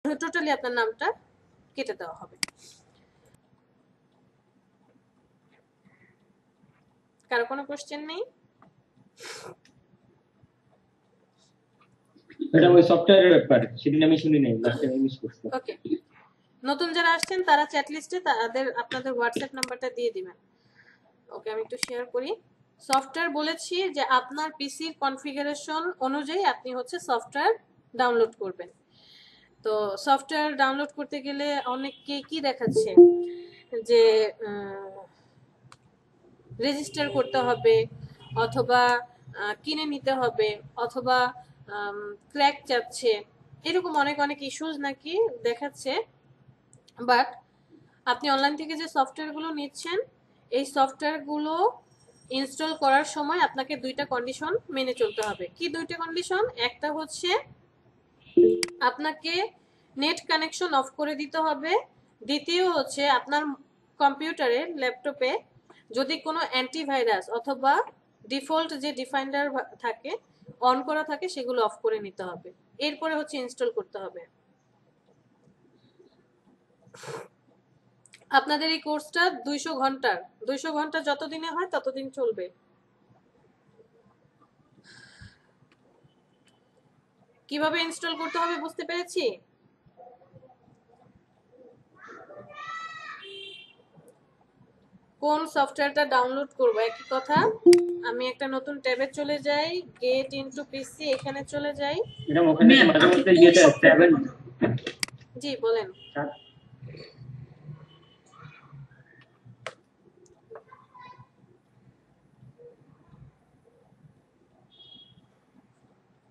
Totally আপনার নামটা কেটে দেওয়া হবে। কারো কোনো কোশ্চেন নেই? এটা ওই সফটওয়্যারের ব্যাপার, সেদিন আমি শুনি নাই, লাস্ট টাইম মিস করছি। ওকে, নতুন যারা আসছেন তারা চ্যাট লিস্টে তাদের আপনাদের হোয়াটসঅ্যাপ নাম্বারটা দিয়ে দিবেন। ওকে, আমি একটু শেয়ার করি। সফটওয়্যার বলেছি যে আপনার পিসির কনফিগারেশন অনুযায়ী আপনি হচ্ছে সফটওয়্যার ডাউনলোড করবেন। তো সফটওয়্যার ডাউনলোড করতে গেলে অনেককে কি দেখাচ্ছে যে রেজিস্টার করতে হবে, অথবা কিনে নিতে হবে, অথবা ক্র্যাক চাচ্ছে, এরকম অনেক অনেক ইস্যুস নাকি দেখাচ্ছে। বাট আপনি অনলাইন থেকে যে সফটওয়্যারগুলো নিচ্ছেন, এই সফটওয়্যারগুলো ইনস্টল করার সময় আপনাকে দুইটা কন্ডিশন মেনে চলতে হবে। কি দুইটা কন্ডিশন? একটা হচ্ছে আপনাকে নেট কানেকশন অফ করে দিতে হবে। দ্বিতীয় হচ্ছে আপনার কম্পিউটারে, ল্যাপটপে যদি কোনো অ্যান্টিভাইরাস অথবা ডিফল্ট যে ডিফাইন্ডার থাকে অন করা থাকে সেগুলো অফ করে নিতে হবে। এরপরে হচ্ছে ইনস্টল করতে হবে। আপনাদের এই কোর্সটা 200 ঘন্টা যতদিনে হয় ততদিন চলবে। কিভাবে ইনস্টল করতে হবে বুঝতে পেরেছি? কোন সফটওয়্যারটা ডাউনলোড করব একই কথা। আমি একটা নতুন ট্যাবে চলে যাই, গেট ইনটু পিসি, এখানে চলে যাই। এটা ওখানে মাঝে মধ্যে ইয়েটা 7 জি বলেন।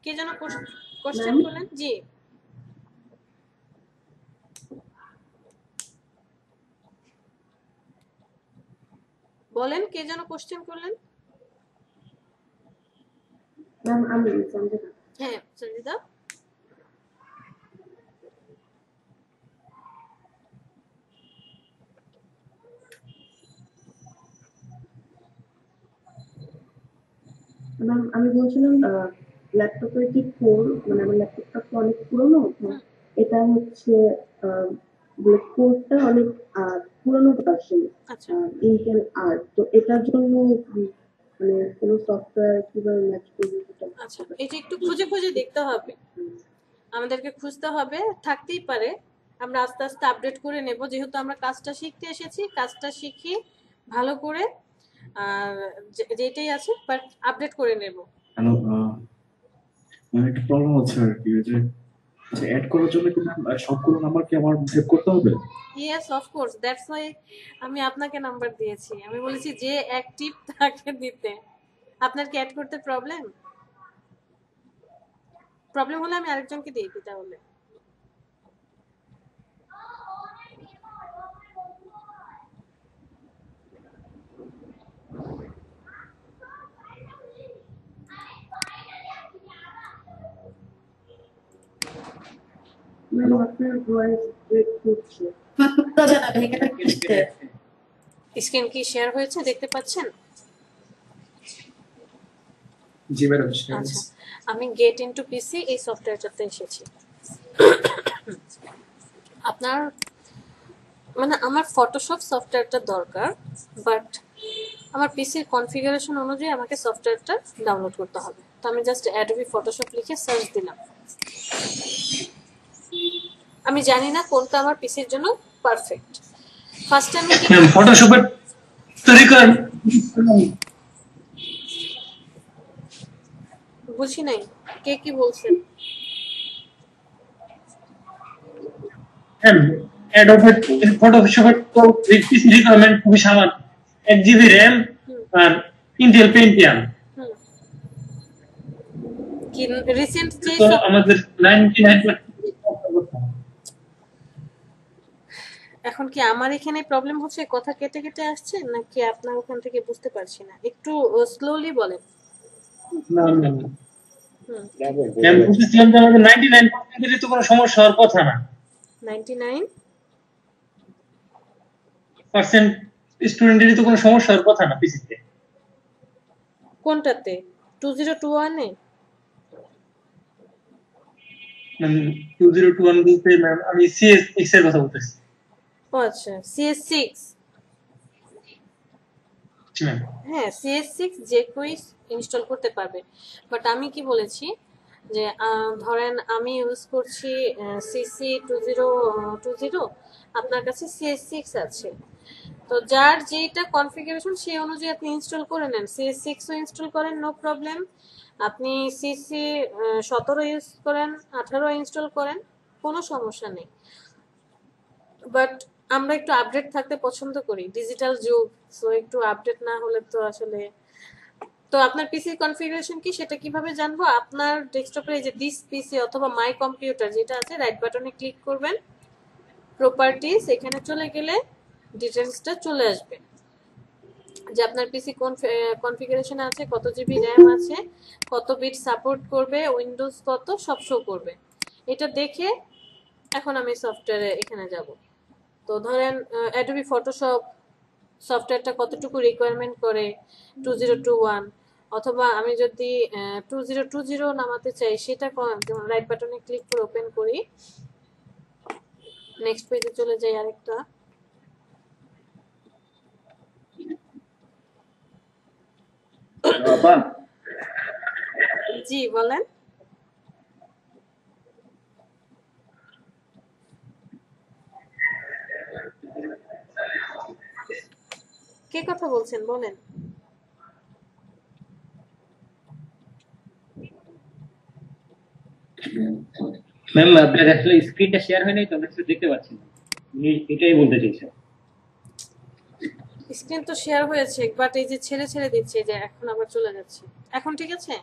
কে যেন কোশ্চেন করলেন? জি বলেন, কে যেন কোশ্চেন করলেন? ম্যাম আমি সঞ্জিতা। হ্যাঁ সঞ্জিতা। ম্যাম আমি বলছিলাম ল্যাপটপের কি কোর, মানে আমার ল্যাপটপটা তো অনেক পুরনো, এটা হচ্ছে কোরটা অনেক পুরনো ভার্সন, ইন্টেল আর, তো এটার জন্য মানে কোনো সফটওয়্যার কিভাবে ম্যাচ করবে সেটা। আচ্ছা, এটা একটু খুঁজে খুঁজে দেখতে হবে, আমাদেরকে খুঁজতে হবে। থাকতেই পারে, আমরা আস্তে আস্তে আপডেট করে নেব। যেহেতু আমরা কাজটা শিখতে এসেছি, কাজটা শিখি ভালো করে, আর যেটাই আছে বাট আপডেট করে নেব। হ্যালো, মানে একটা প্রবলেম হচ্ছে আর কি, যে অ্যাড করার জন্য কি সবগুলো নাম্বার কি আমার সেভ করতে হবে? Yes of course, that's why আমি আপনাকে নাম্বার দিয়েছি। আমি বলেছি যে অ্যাক্টিভ তাকে দিতে। আপনার কি অ্যাড করতে প্রবলেম হলে আমি আরেকজনকে দিয়ে দিই তাহলে। স্ক্রিন কি শেয়ার হয়েছে, দেখতে পাচ্ছেন? জি ম্যাডাম। আচ্ছা, আমি গেট ইনটু পিসি এই সফটওয়্যারটাতে এসেছি। আপনার মানে আমার ফটোশপ সফটওয়্যারটা দরকার, বাট আমার পিসির কনফিগারেশন অনুযায়ী আমাকে সফটওয়্যারটা ডাউনলোড করতে হবে। তো আমি জাস্ট অ্যাডোবি ফটোশপ লিখে সার্চ দিলাম। আমি জানি না কোনটা আমার পিসির জন্য পারফেক্ট। ফার্স্ট আমি কি ফটোশপের তরিকা বুঝি নাই, কে কি বলছেন? অ্যাডোবে ফটোশপের তো রিকোয়ারমেন্ট খুবই সামান্য, 1 জিবি র্যাম আর ইন্টেল পেন্টিয়াম। কি রিসেন্ট যে তো আমাদের 99 এখন কি আমার এখানে প্রবলেম হচ্ছে, কথা কেটে কেটে আসছে নাকি আপনার ওখান থেকে বুঝতে পারছি না? একটু স্লোলি বলেন। না না আমি বুঝছিলাম যে আমাদের 99% তো কোনো সমস্যা হওয়ার কথা না। 99% স্টুডেন্টেরই তো কোনো সমস্যা হওয়ার কথা না পিসিতে। কোনটাতে? 2021 এ? ম্যাম 2021 বলতে ম্যাম আমি CS6 এর কথা বলতেছি। ও আচ্ছা, CS6। জি ম্যাম। হ্যাঁ, CS6 যে কেউই ইনস্টল করতে পারবে, বাট আমি কি বলেছি যে ধরেন আমি ইউজ করছি CC2020, আপনার কাছে CS6 আছে, তো যার যেটা কনফিগারেশন সেই অনুযায়ী আপনি ইনস্টল করে নেন, CS6ও ইনস্টল করেন, নো প্রবলেম। আপনি CC17 ইউজ করেন, 18 ইনস্টল করেন, কোনো সমস্যা নেই। বাট আমরা একটু আপডেট থাকতে পছন্দ করি, ডিজিটাল যুগ, সো একটু আপডেট না হলে তো আসলে। তো আপনার পিসির কনফিগারেশন কি সেটা কিভাবে জানবো? আপনার ডেস্কটপে এই যে দিস পিসি অথবা মাই কম্পিউটার যেটা আছে, রাইট বাটনে ক্লিক করবেন, প্রপার্টিজ, এখানে চলে গেলে ডিটেলসটা চলে আসবে যে আপনার পিসি কোন কনফিগারেশন আছে, কত জিবি র্যাম আছে, কত বিট সাপোর্ট করবে, উইন্ডোজ কত, সব শো করবে। এটা দেখে এখন আমি সফটওয়্যারে এখানে যাব। তো ধরেন অ্যাডোবি ফটোশপ সফটওয়্যারটা কতটুকু রিকোয়ারমেন্ট করে 2021, অথবা আমি যদি 2020 নামাতে চাই সেটা যেমন রাইট বাটনে ক্লিক করে ওপেন করি, নেক্সট পেজে চলে যাই আরেকটা। বাবা জি বলেন। কে কথা বলছেন বলেন। ম্যাম আপনার আসলে স্ক্রিনটা শেয়ার হয় নাই তো আমরা কিছু দেখতে পাচ্ছি না, উনি এটাই বলতে চাইছেন। স্ক্রিন তো শেয়ার হয়েছে, বাট এই যে ছেড়ে ছেড়ে দিচ্ছে, এই যে এখন আবার চলে যাচ্ছে। এখন ঠিক আছে?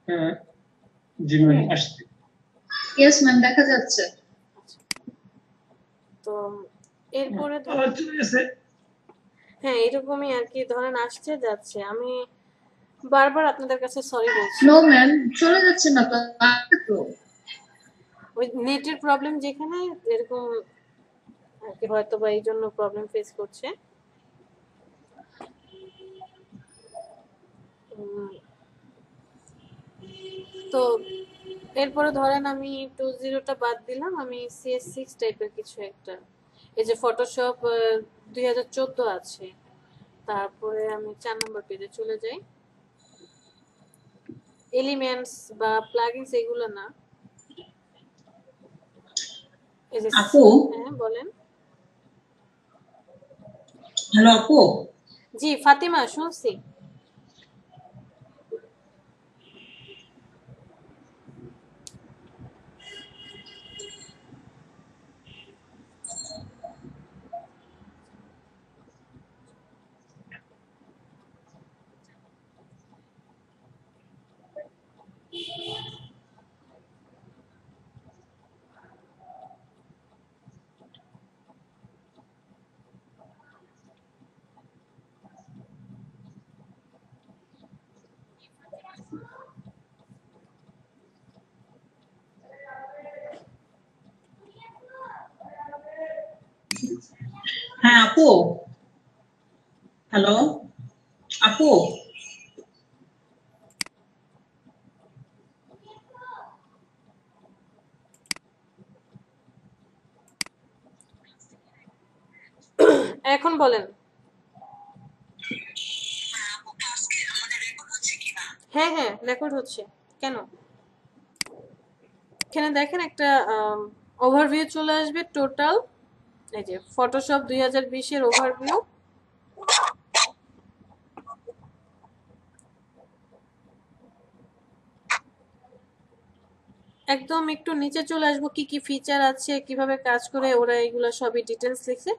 হ্যাঁ জি ম্যাম আসছে। ইয়েস ম্যাম, দেখা যাচ্ছে। তো এরপরে আবার চলে গেছে। হ্যাঁ এরকমই আর কি, ধরেন আসছে যাচ্ছে, আমি বারবার আপনাদের কাছে সরি বলছি। নো ম্যাম, চলে যাচ্ছে না তো, আছে তো। ওই নেটের প্রবলেম যেখানে এরকম আর কি, হয়তো বা এই জন্য প্রবলেম ফেস করছে। তো এরপরে ধরেন আমি 20টা বাদ দিলাম, আমি CS6 টাইপের কিছু একটা, এই যে ফটোশপ 2014 আছে, তারপরে আমি 4 নম্বর পেজে চলে যাই। এলিমেন্টস বা প্লাগইনস এগুলো না, এই যে আপু, হ্যাঁ বলেন। হ্যালো আপু। জি ফাতিমা, শুনছি। হ্যাঁ আপু, হ্যালো আপু। এখন বলেন। হ্যাঁ হ্যাঁ রেকর্ড হচ্ছে। কেন? এখানে দেখেন একটা ওভারভিউ চলে আসবে টোটাল, এই যে ফটোশপ 2020-এর ওভারভিউ। একদম একটু নিচে চলে আসবো, কি কি ফিচার আছে, কিভাবে কাজ করে, ওরা এগুলো সবই ডিটেলস লিখছে।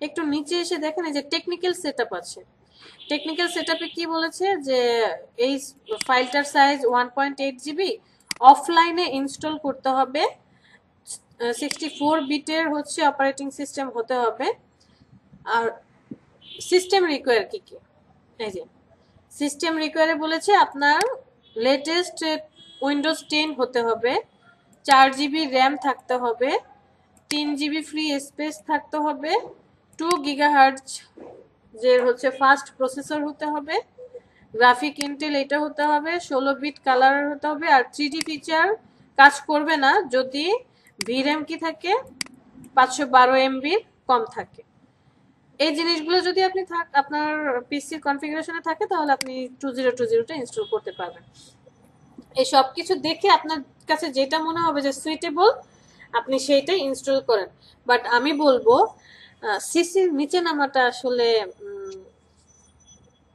একটু নিচে এসে দেখেন এই যে টেকনিক্যাল সেটআপ আছে। টেকনিক্যাল সেটআপে কি বলেছে যে এই ফাইলটার সাইজ 1.8 জিবি, অফলাইনে ইনস্টল করতে হবে, 64 বিটের হচ্ছে অপারেটিং সিস্টেম হতে হবে। আর সিস্টেম রিকোয়ার কি কি, এই যে সিস্টেম রিকোয়ারে বলেছে আপনার লেটেস্ট উইন্ডোজ 10 হতে হবে, 4 জিবি র্যাম থাকতে হবে, 3 জিবি ফ্রি স্পেস থাকতে হবে, 2 GHz যে হচ্ছে ফাস্ট প্রসেসর হতে হবে, গ্রাফিক ইন্টেল এটা হতে হবে, 16 বিট কালার হতে হবে, আর 3D ফিচার কাজ করবে না যদি ভিরএম কি থাকে 512 MB কম থাকে। এই জিনিসগুলো যদি আপনি আপনার পিসির কনফিগারেশনে থাকে তাহলে আপনি 2020টা ইনস্টল করতে পারবেন। এই সব কিছু দেখে আপনার কাছে যেটা মনে হবে যে সুইটেবল আপনি সেইটাই ইনস্টল করেন। বাট আমি বলবো সিসির নিচে নামাটা আসলে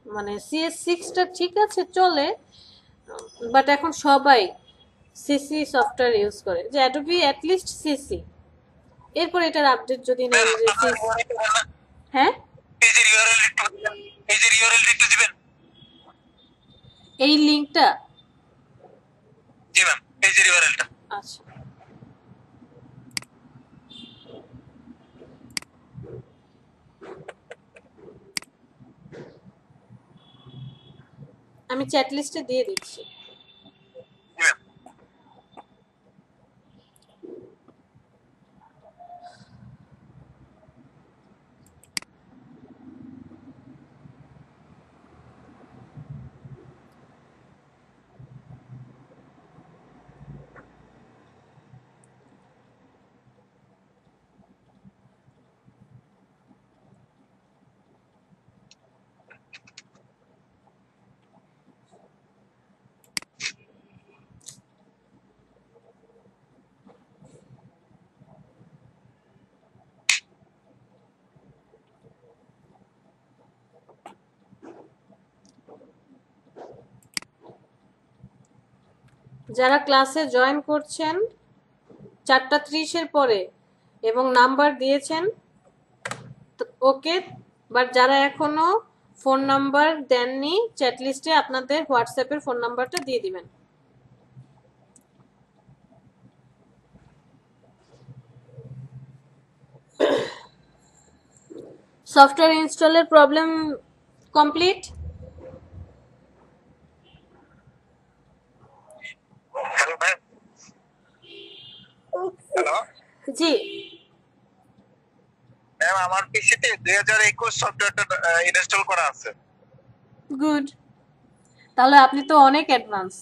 মানে CS6টা ঠিক আছে চলে, বাট এখন সবাই সিসি সফটওয়্যার ইউজ করে, যে অ্যাডোবি অ্যাটলিস্ট সিসি, এরপর এটার আপডেট যদি নেন যে হ্যাঁ এই লিংকটা আচ্ছা আমি চ্যাট লিস্টে দিয়ে দিচ্ছি। যারা ক্লাসে জয়েন করছেন 4:30 পরে এবং নাম্বার দিয়েছেন ওকে, বাট যারা এখনো ফোন নাম্বার দেননি চ্যাট লিস্টে আপনাদের হোয়াটসঅ্যাপের ফোন নাম্বারটা দিয়ে দিবেন। সফটওয়্যার ইনস্টলের প্রবলেম কমপ্লিট? জি ম্যাম, আমার পিসিতে 2021 সফটওয়্যারটা ইনস্টল করা আছে। গুড, তাহলে আপনি তো অনেক অ্যাডভান্স।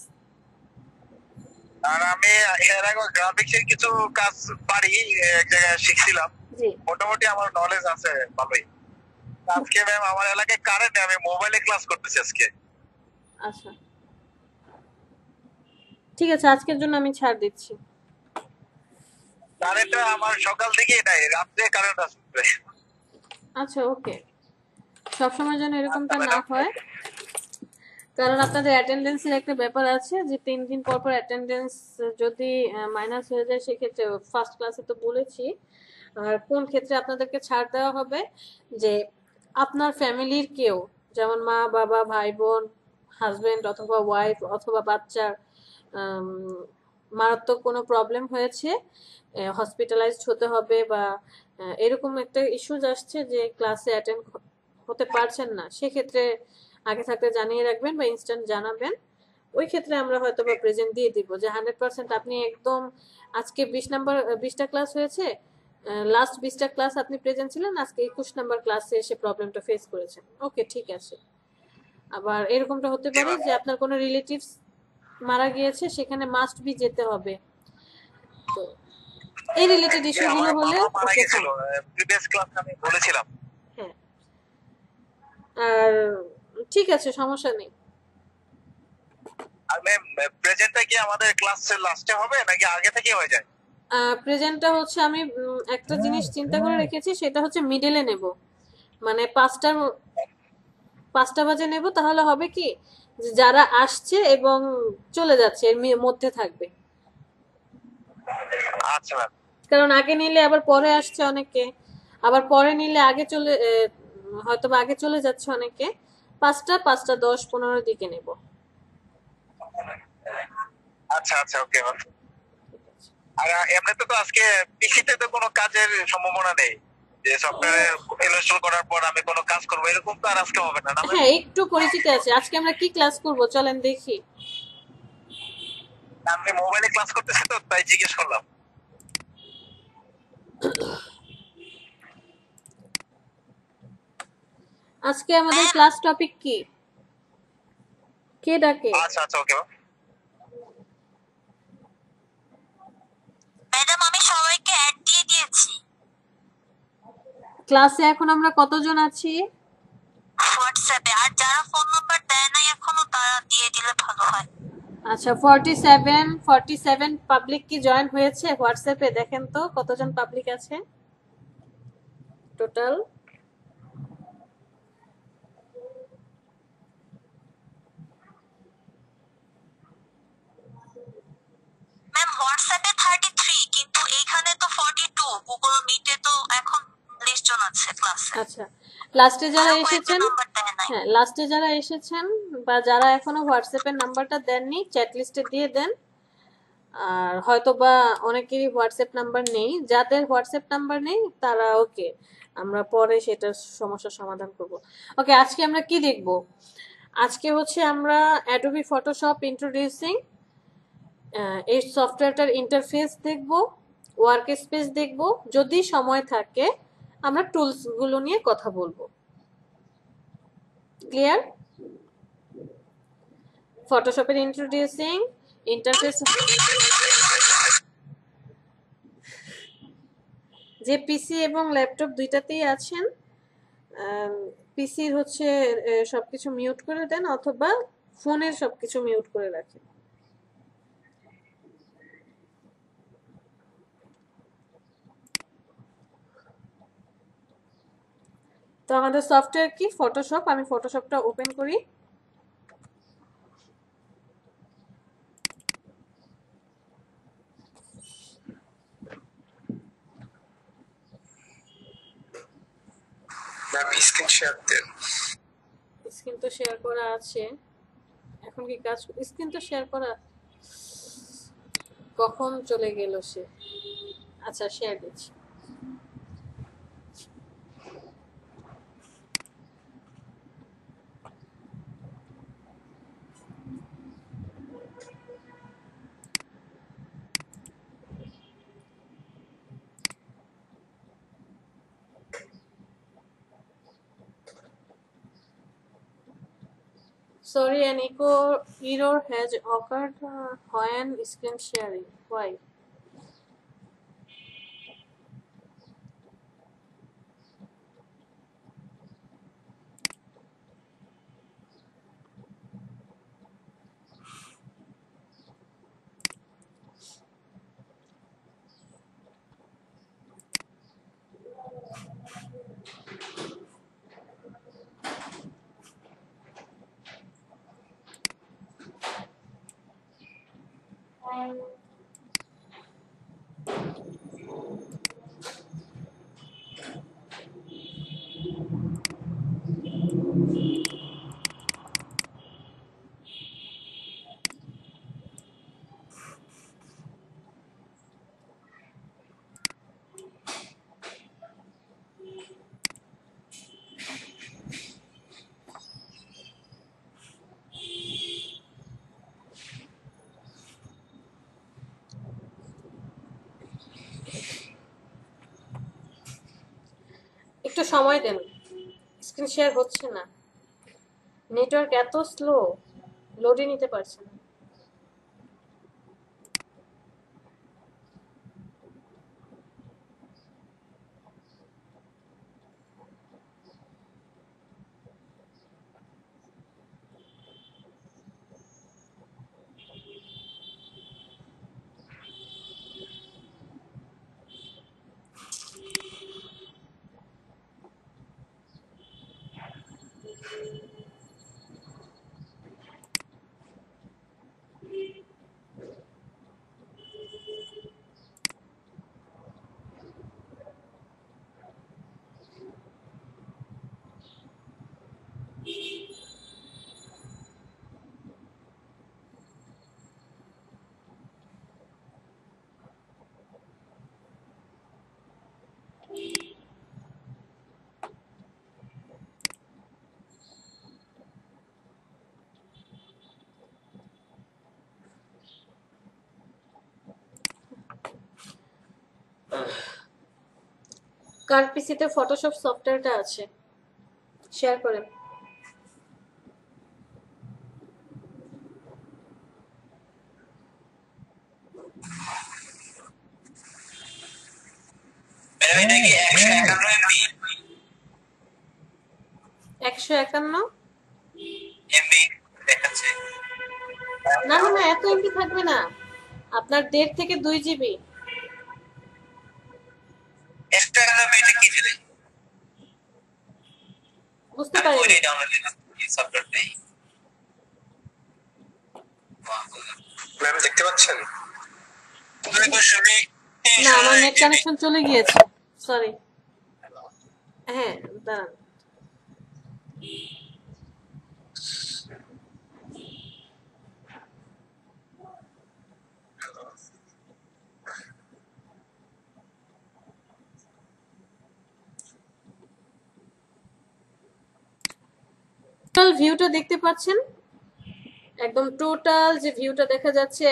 আর আমি এর আগে গ্রাফিক্সের কিছু কাজ পারি, এক জায়গায় শিখছিলাম, জি মোটামুটি আমার নলেজ আছে ভালোই। আজকে ম্যাম আমার এলাকায় কারেন্ট, আমি মোবাইলে ক্লাস করতেছি আজকে। আচ্ছা ঠিক আছে, আজকের জন্য আমি ছাড় দিচ্ছি। কারেন্টটা আমার সকাল থেকেই নাই, রাত্রে কারেন্ট আসবে। আচ্ছা ওকে, সবসময় যেন এরকমটা না হয়, কারণ আপনাদের অ্যাটেন্ডেন্সের একটা ব্যাপার আছে যে 3 দিন পর পর অ্যাটেন্ডেন্স যদি মাইনাস হয়ে যায় সেক্ষেত্রে ফার্স্ট ক্লাসে তো বলেছি। আর কোন ক্ষেত্রে আপনাদেরকে ছাড় দেওয়া হবে, যে আপনার ফ্যামিলির কেউ, যেমন মা বাবা ভাই বোন হাজবেন্ড অথবা ওয়াইফ অথবা বাচ্চার মারাত্মক কোনো প্রবলেম হয়েছে, হসপিটালাইজড হতে হবে বা এরকম একটা ইস্যুজ আসছে যে ক্লাসে অ্যাটেন্ড হতে পারছেন না, সেক্ষেত্রে আগে থাকতে জানিয়ে রাখবেন বা ইনস্ট্যান্ট জানাবেন। ওই ক্ষেত্রে আমরা হয়তো বা প্রেজেন্ট দিয়ে দিব যে 100% আপনি একদম আজকে 20টা ক্লাস হয়েছে, লাস্ট 20টা ক্লাস আপনি প্রেজেন্ট ছিলেন, আজকে 21 নাম্বার ক্লাসে এসে প্রবলেমটা ফেস করেছেন। ওকে ঠিক আছে। আবার এরকমটা হতে পারে যে আপনার কোনো রিলেটিভস মারা গিয়েছে, সেখানে মাস্ট বি যেতে হবে, তো এই রিলেটেড ইস্যুগুলো হলে মারা ওকে গেছিল প্রিভিয়াস ক্লাস আমি বলেছিলাম। হ্যাঁ আর ঠিক আছে সমস্যা নেই। আর ম্যাম, প্রেজেন্টটা কি আমাদের ক্লাসের লাস্টে হবে নাকি আগে থেকে হয়ে যায়? প্রেজেন্টটা হচ্ছে আমি একটা জিনিস চিন্তা করে রেখেছি, সেটা হচ্ছে মিডলে নেব, মানে 5টা বাজে নেব, তাহলে হবে কি যে যারা আসছে এবং চলে যাচ্ছে এর মধ্যে থাকবে। আচ্ছা ম্যাম। কারণ আগে নিলে আবার পরে আসছে অনেকে, আবার পরে নিলে আগে চলে হয়তো বা আগে চলে যাচ্ছে অনেকে। 5টা 10-15 দিকে নেব। আচ্ছা আচ্ছা ওকে ম্যাম। আর এমনিতে তো আজকে পিসিতে তো কোনো কাজের সম্ভাবনা নেই, যে সফটওয়্যার ইনস্টল করার পর আমি কোনো কাজ করবো, এরকম তো আর আজকে হবে না। হ্যাঁ একটু পরিচিত আছে। আজকে আমরা কি ক্লাস করব চলেন দেখি। আমি মোবাইলে ক্লাস করতেছি তো তাই জিজ্ঞেস করলাম। আজকে আমাদের ক্লাস টপিক কি? কে ডাকে? আচ্ছা আচ্ছা ওকে ম্যাডাম আমি সবাইকে অ্যাড দিয়ে দিয়েছি ক্লাসে এখন আমরা কতজন আছি? হোয়াটসঅ্যাপে, আর যারা ফোন নাম্বার দেয় নাই এখনো তারা দিয়ে দিলে ভালো হয়। আচ্ছা 47 পাবলিক কি জয়েন হয়েছে হোয়াটসঅ্যাপে? দেখেন তো কতজন পাবলিক আছে টোটাল। ম্যাম হোয়াটসঅ্যাপে 33, কিন্তু এইখানে তো 42, গুগল মিটে তো এখন 40 জন আছে ক্লাসে। আচ্ছা লাস্টে যারা আরো কয়েকটা এসেছেন, নাম্বার দেয় নাই। হ্যাঁ লাস্টে যারা এসেছেন বা যারা এখনো হোয়াটসঅ্যাপের নাম্বারটা দেননি চ্যাট লিস্টে দিয়ে দেন। আর হয়তো বা অনেকেরই হোয়াটসঅ্যাপ নাম্বার নেই, যাদের হোয়াটসঅ্যাপ নাম্বার নেই তারা ওকে, আমরা পরে সেটার সমস্যার সমাধান করব। ওকে আজকে আমরা কি দেখব? আজকে হচ্ছে আমরা অ্যাডোবি ফটোশপ ইন্ট্রোডিউসিং, এই সফটওয়্যারটার ইন্টারফেস দেখব, ওয়ার্ক স্পেস দেখব, যদি সময় থাকে আমরা টুলস গুলো নিয়ে কথা বলবো। ক্লিয়ার? ফটোশপের ইন্ট্রোডিউসিং, ইন্টারফেস, যে পিসি এবং ল্যাপটপ দুইটাতেই আছেন পিসির হচ্ছে সবকিছু মিউট করে দেন অথবা ফোনের সবকিছু মিউট করে রাখেন। তো আমাদের সফটওয়্যার কি? ফটোশপ। আমি ফটোশপটা ওপেন করি। স্ক্রিন শেয়ার দেন। স্ক্রিন তো শেয়ার করা আছে, এখন কি কাজ? স্ক্রিন তো শেয়ার করা, কখন চলে গেল সে? আচ্ছা শেয়ার দিচ্ছি। Sorry, an error has occurred when screen sharing. Why? একটু সময় দেন, স্ক্রিন শেয়ার হচ্ছে না, নেটওয়ার্ক এত স্লো, লোডই নিতে পারছে না। কার পিসিতে ফটোশপ সফটওয়্যারটা আছে শেয়ার করেন। এটা কি 151 151 এমবি দেখাচ্ছে? না না না, এত এমবি থাকবে না, আপনার 1.5 থেকে 2 জিবি। 151 এটা কি ছিল? বুঝতে পারি ওই ডাউনলোড সফটওয়্যারটাই। ম্যাম দেখতে পাচ্ছেন? না, আমার নেট কানেকশন চলে গিয়েছে, সরি। হ্যাঁ দাঁড়ান, টোটাল ভিউটা দেখতে পাচ্ছেন? একদম টোটাল যে ভিউটা দেখা যাচ্ছে,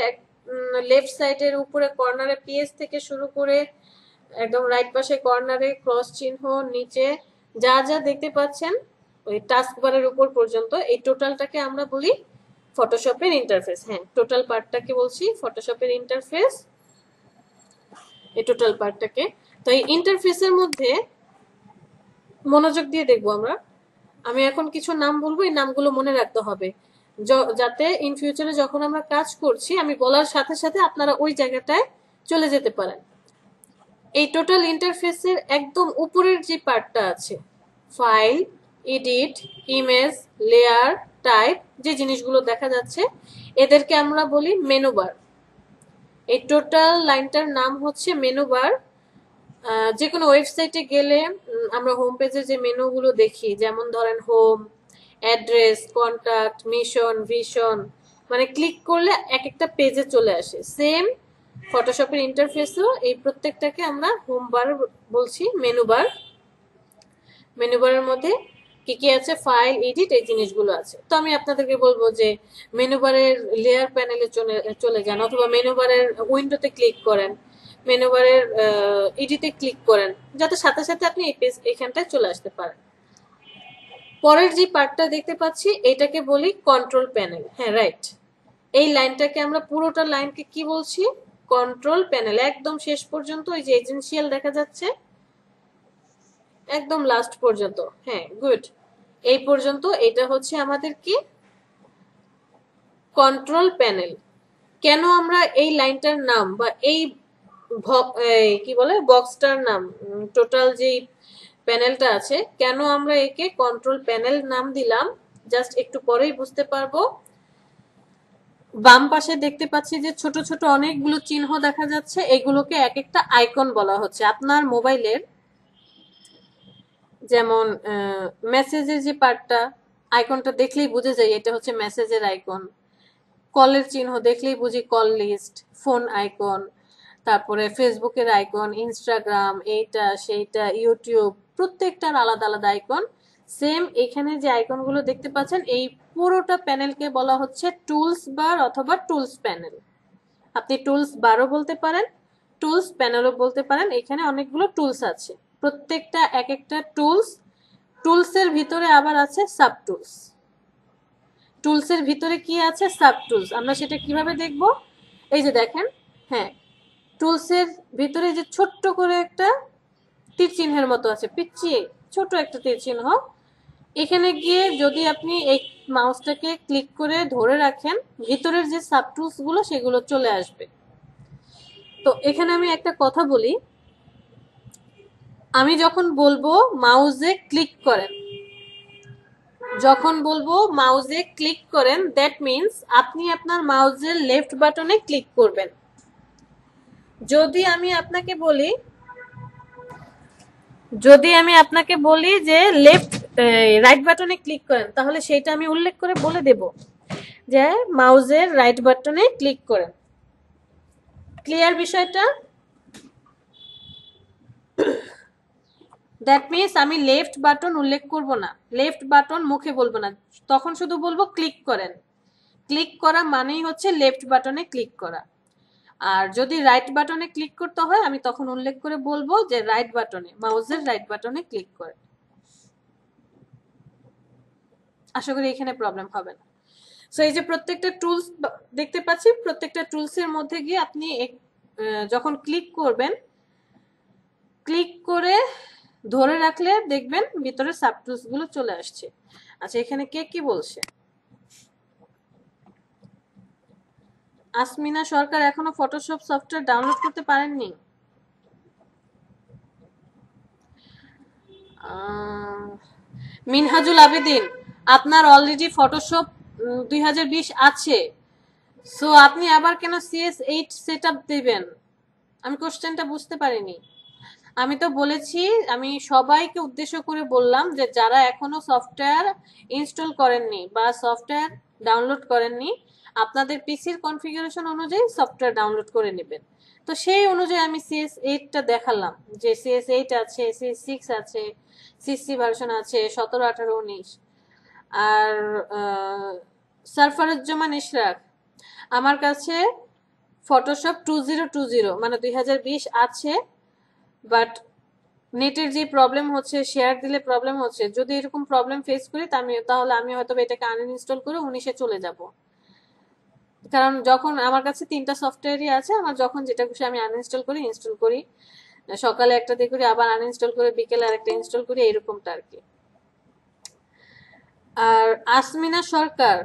লেফট সাইডের উপরে কর্নারে পেজ থেকে শুরু করে একদম রাইট পাশে কর্নারে ক্রস চিহ্ন, নিচে যা যা দেখতে পাচ্ছেন ওই টাস্ক বারের উপর পর্যন্ত, এই টোটালটাকে আমরা বলি ফটোশপের ইন্টারফেস। হ্যাঁ, টোটাল পার্টটাকে বলছি ফটোশপের ইন্টারফেস, এই টোটাল পার্টটাকে। তো এই ইন্টারফেসের মধ্যে মনোযোগ দিয়ে দেখবো আমরা। আমি এখন কিছু নাম বলবো, এই নামগুলো মনে রাখতে হবে, যাতে ইন ফিউচারে যখন আমরা কাজ করছি আমি বলার সাথে সাথে আপনারা ওই জায়গাটায় চলে যেতে পারেন। এই টোটাল ইন্টারফেসের একদম উপরের যে পার্টটা আছে, file, edit, image, layer, type, যে জিনিসগুলো দেখা যাচ্ছে এদেরকে আমরা বলি মেনু বার। এই টোটাল লাইনটার নাম হচ্ছে মেনু বার। যে কোনো ওয়েবসাইটে গেলে আমরা হোম পেজে যে মেনুগুলো দেখি, যেমন ধরেন home, address, contact, mission, vision, মানে ক্লিক করলে এক একটা পেজে চলে আসে। সেম ফটোশপের ইন্টারফেসও এই প্রত্যেকটাকে আমরা হোম বার বলছি, মেনু বার। মেনু বারের মধ্যে কি কি আছে, ফাইল, এডিট, এই জিনিসগুলো আছে। তো আমি আপনাদেরকে বলবো যে মেনু বারের লেয়ার প্যানেলে চলে যান, অথবা মেনু বারের উইন্ডোতে ক্লিক করেন, মেনু বারের এডিটে ক্লিক করেন, যাতে সাথে সাথে আপনি এই পেজ এখানটায় চলে আসতে পারেন। পরের যে পার্টটা দেখতে পাচ্ছি এটাকে বলি কন্ট্রোল প্যানেল। হ্যাঁ রাইট, এই লাইনটাকে আমরা পুরোটা লাইনকে কি বলছি, কন্ট্রোল প্যানেল। একদম শেষ পর্যন্ত ওই যে এজেন্সিয়াল দেখা যাচ্ছে, একদম লাস্ট পর্যন্ত। হ্যাঁ গুড, এই পর্যন্ত এটা হচ্ছে আমাদের কি কন্ট্রোল প্যানেল। কেন আমরা এই লাইনটার নাম বা এই কি বলে বক্সটার নাম, টোটাল যে প্যানেলটা আছে, কেন আমরা একে কন্ট্রোল প্যানেল নাম দিলাম জাস্ট একটু পরেই বুঝতে পারবো। বাম পাশে দেখতে পাচ্ছি যে ছোট ছোট অনেকগুলো চিহ্ন দেখা যাচ্ছে, এগুলোকে এক একটা আইকন বলা হচ্ছে। আপনার মোবাইলের যেমন মেসেজের যে পার্টটা, আইকনটা দেখলেই বুঝে যায় এটা হচ্ছে মেসেজের আইকন। কলের চিহ্ন দেখলেই বুঝি কল লিস্ট, ফোন আইকন, তারপরে ফেসবুকের আইকন, ইনস্টাগ্রাম, এইটা সেইটা, ইউটিউব, প্রত্যেকটার আলাদা আলাদা আইকন। সেম এখানে যে আইকনগুলো দেখতে পাচ্ছেন এই পুরোটা প্যানেলকে বলা হচ্ছে টুলস বার অথবা টুলস প্যানেল। আপনি টুলস বারও বলতে পারেন, টুলস প্যানেলও বলতে পারেন। এখানে অনেকগুলো টুলস আছে, প্রত্যেকটা এক একটা টুলস। টুলসের ভিতরে আবার আছে সাব টুলস। টুলসের ভিতরে কি আছে, সাব টুলস। আমরা সেটা কিভাবে দেখব, এই যে দেখেন, হ্যাঁ টুলসের ভিতরে যে ছোট্ট করে একটা তীর চিহ্নের মতো আছে, পিচ্ছি ছোট একটা তীর চিহ্ন, এখানে গিয়ে যদি আপনি এই মাউসটাকে ক্লিক করে ধরে রাখেন, ভিতরের যে সাব টুলস গুলো সেগুলো চলে আসবে। তো এখানে আমি একটা কথা বলি, আমি যখন বলবো মাউসে ক্লিক করেন, যখন বলবো মাউসে ক্লিক করেন, দ্যাট মিন্স আপনি আপনার মাউসের লেফট বাটনে ক্লিক করবেন। যদি আমি আপনাকে বলি যে রাইট বাটনে ক্লিক করেন, তাহলে সেটা আমি উল্লেখ করে বলে দেব যে মাউসের রাইট বাটনে ক্লিক করেন। ক্লিয়ার বিষয়টা? দ্যাট মিন্স আমি লেফট বাটন উল্লেখ করব না, লেফট বাটন মুখে বলবো না, তখন শুধু বলবো ক্লিক করেন। ক্লিক করা মানেই হচ্ছে লেফট বাটনে ক্লিক করা। আর যদি রাইট বাটনে ক্লিক করতে হয় আমি তখন উল্লেখ করে বলবো যে রাইট বাটনে, মাউসের রাইট বাটনে ক্লিক করেন। আশা করি এখানে প্রবলেম হবে না। সো এই যে প্রত্যেকটা টুলস দেখতে পাচ্ছি, প্রত্যেকটা টুলসের মধ্যে গিয়ে আপনি যখন ক্লিক করবেন, ক্লিক করে ধরে রাখলে দেখবেন ভিতরে সাব টুলস গুলো চলে আসছে। আচ্ছা, এখানে কে কি বলছে? আসমিনা সরকার এখনো ফটোশপ সফটওয়্যার ডাউনলোড করতে পারেননি। মিনহাজুল আবেদিন, আপনার অলরেডি ফটোশপ 2020 আছে, সো আপনি আবার কেন CS8 সেটআপ দিবেন? আমি কোশ্চেনটা বুঝতে পারিনি। আমি তো বলেছি, আমি সবাইকে উদ্দেশ্য করে বললাম যে যারা এখনো সফটওয়্যার ইনস্টল করেননি বা সফটওয়্যার ডাউনলোড করেননি, আপনাদের পিসির কনফিগারেশন অনুযায়ী সফটওয়্যার ডাউনলোড করে নেবেন। তো সেই অনুযায়ী আমি CS8টা দেখালাম যে CS8 আছে, CS6 আছে, সিসি ভার্সন আছে 17, 18, 19। আর সারফারুজ্জামান ইশরাক, আমার কাছে ফটোশপ 2020 মানে 2020 আছে, বাট নেটের যে প্রবলেম হচ্ছে, শেয়ার দিলে প্রবলেম হচ্ছে। যদি এরকম প্রবলেম ফেস করি তাহলে আমি হয়তো এটাকে আনইনস্টল করে 19-এ চলে যাব। কারণ যখন আমার কাছে 3টা সফটওয়্যারই আছে, আমার যখন যেটা খুশি আমি আনইনস্টল করি, ইনস্টল করি, সকালে একটা দিয়ে করি, আবার আনইনস্টল করে বিকেলে আরেকটা ইনস্টল করি, এরকমটা আর কি। আর আসমিনা সরকার,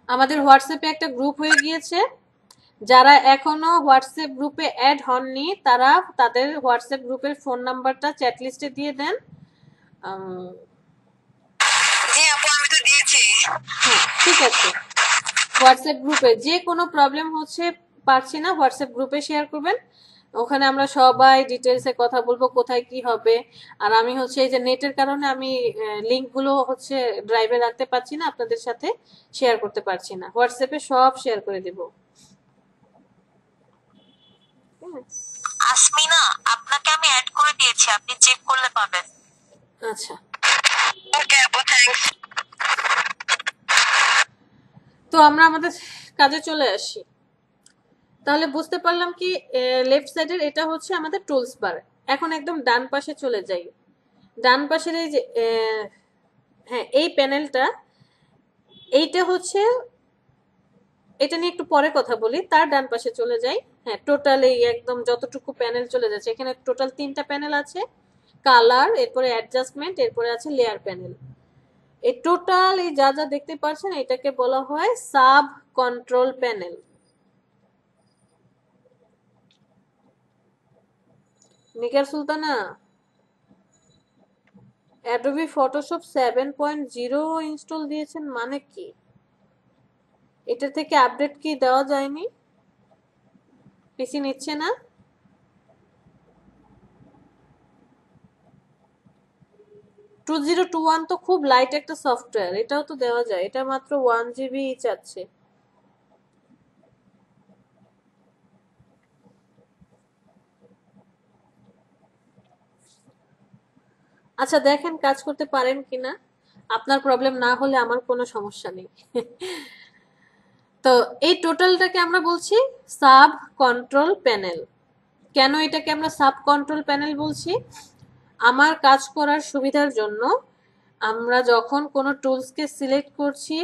আমাদের হোয়াটসঅ্যাপে একটা গ্রুপ হয়ে গিয়েছে, যারা এখনো হোয়াটসঅ্যাপ গ্রুপে অ্যাড হননি তারা তাদের হোয়াটসঅ্যাপ গ্রুপের ফোন নাম্বারটা চ্যাট লিস্টে দিয়ে দেন। জি আপু, আমি তো দিয়েছি। হ্যাঁ, ঠিক আছে। হোয়াটসঅ্যাপ গ্রুপে যে কোনো প্রবলেম হচ্ছে, পারছি না, হোয়াটসঅ্যাপ গ্রুপে শেয়ার করবেন। ওখানে আমরা সবাই ডিটেলসে কথা বলবো কোথায় কি হবে। আর আমি এই যে নেটের কারণে আমি লিঙ্কগুলো ড্রাইভে রাখতে পারছি না, আপনাদের সাথে শেয়ার করতে পারছি না। হোয়াটসঅ্যাপে সব শেয়ার করে দেব। আসমিনা, আপনাকে আমি অ্যাড করে দিয়েছি, আপনি চেক করলে পাবেন। আচ্ছা, ওকে আপু, থ্যাঙ্কস। তো আমরা আমাদের কাজে চলে আসি। তাহলে বুঝতে পারলাম কি, লেফট সাইডের এটা হচ্ছে আমাদের টুলস বার। এখন একদম ডান পাশে চলে যাই। ডান পাশের এই যে হ্যাঁ, এই প্যানেলটা, এইটা এটা নিয়ে একটু পরে কথা বলি। তার ডান পাশে চলে যাই। হ্যাঁ, টোটাল এই একদম যতটুকু প্যানেল চলে যাচ্ছে, এখানে টোটাল 3টা প্যানেল আছে। কালার, এরপরে অ্যাডজাস্টমেন্ট, এরপরে আছে লেয়ার প্যানেল। এই টোটাল এই যা যা দেখতে পাচ্ছেন এটাকে বলা হয় sub control panel. Nigar Sultana, Adobe Photoshop 7.0 install দিয়েছেন মানে কি? এটা থেকে আপডেট কি দেওয়া যায়নি? পিসি নিচ্ছে না? টু 2021 তো খুব লাইট একটা সফটওয়্যার, এটাও তো দেওয়া যায়। এটা মাত্র 1 GB চাচ্ছে। আচ্ছা, দেখেন কাজ করতে পারেন কিনা। আপনার প্রবলেম না হলে আমার কোনো সমস্যা নেই। তো এই টোটালটাকে আমরা বলছি সাব কন্ট্রোল প্যানেল। কেন এটাকে আমরা সাব কন্ট্রোল প্যানেল বলছি? আমার কাজ করার সুবিধার জন্য আমরা যখন কোনো টুলসকে সিলেক্ট করছি,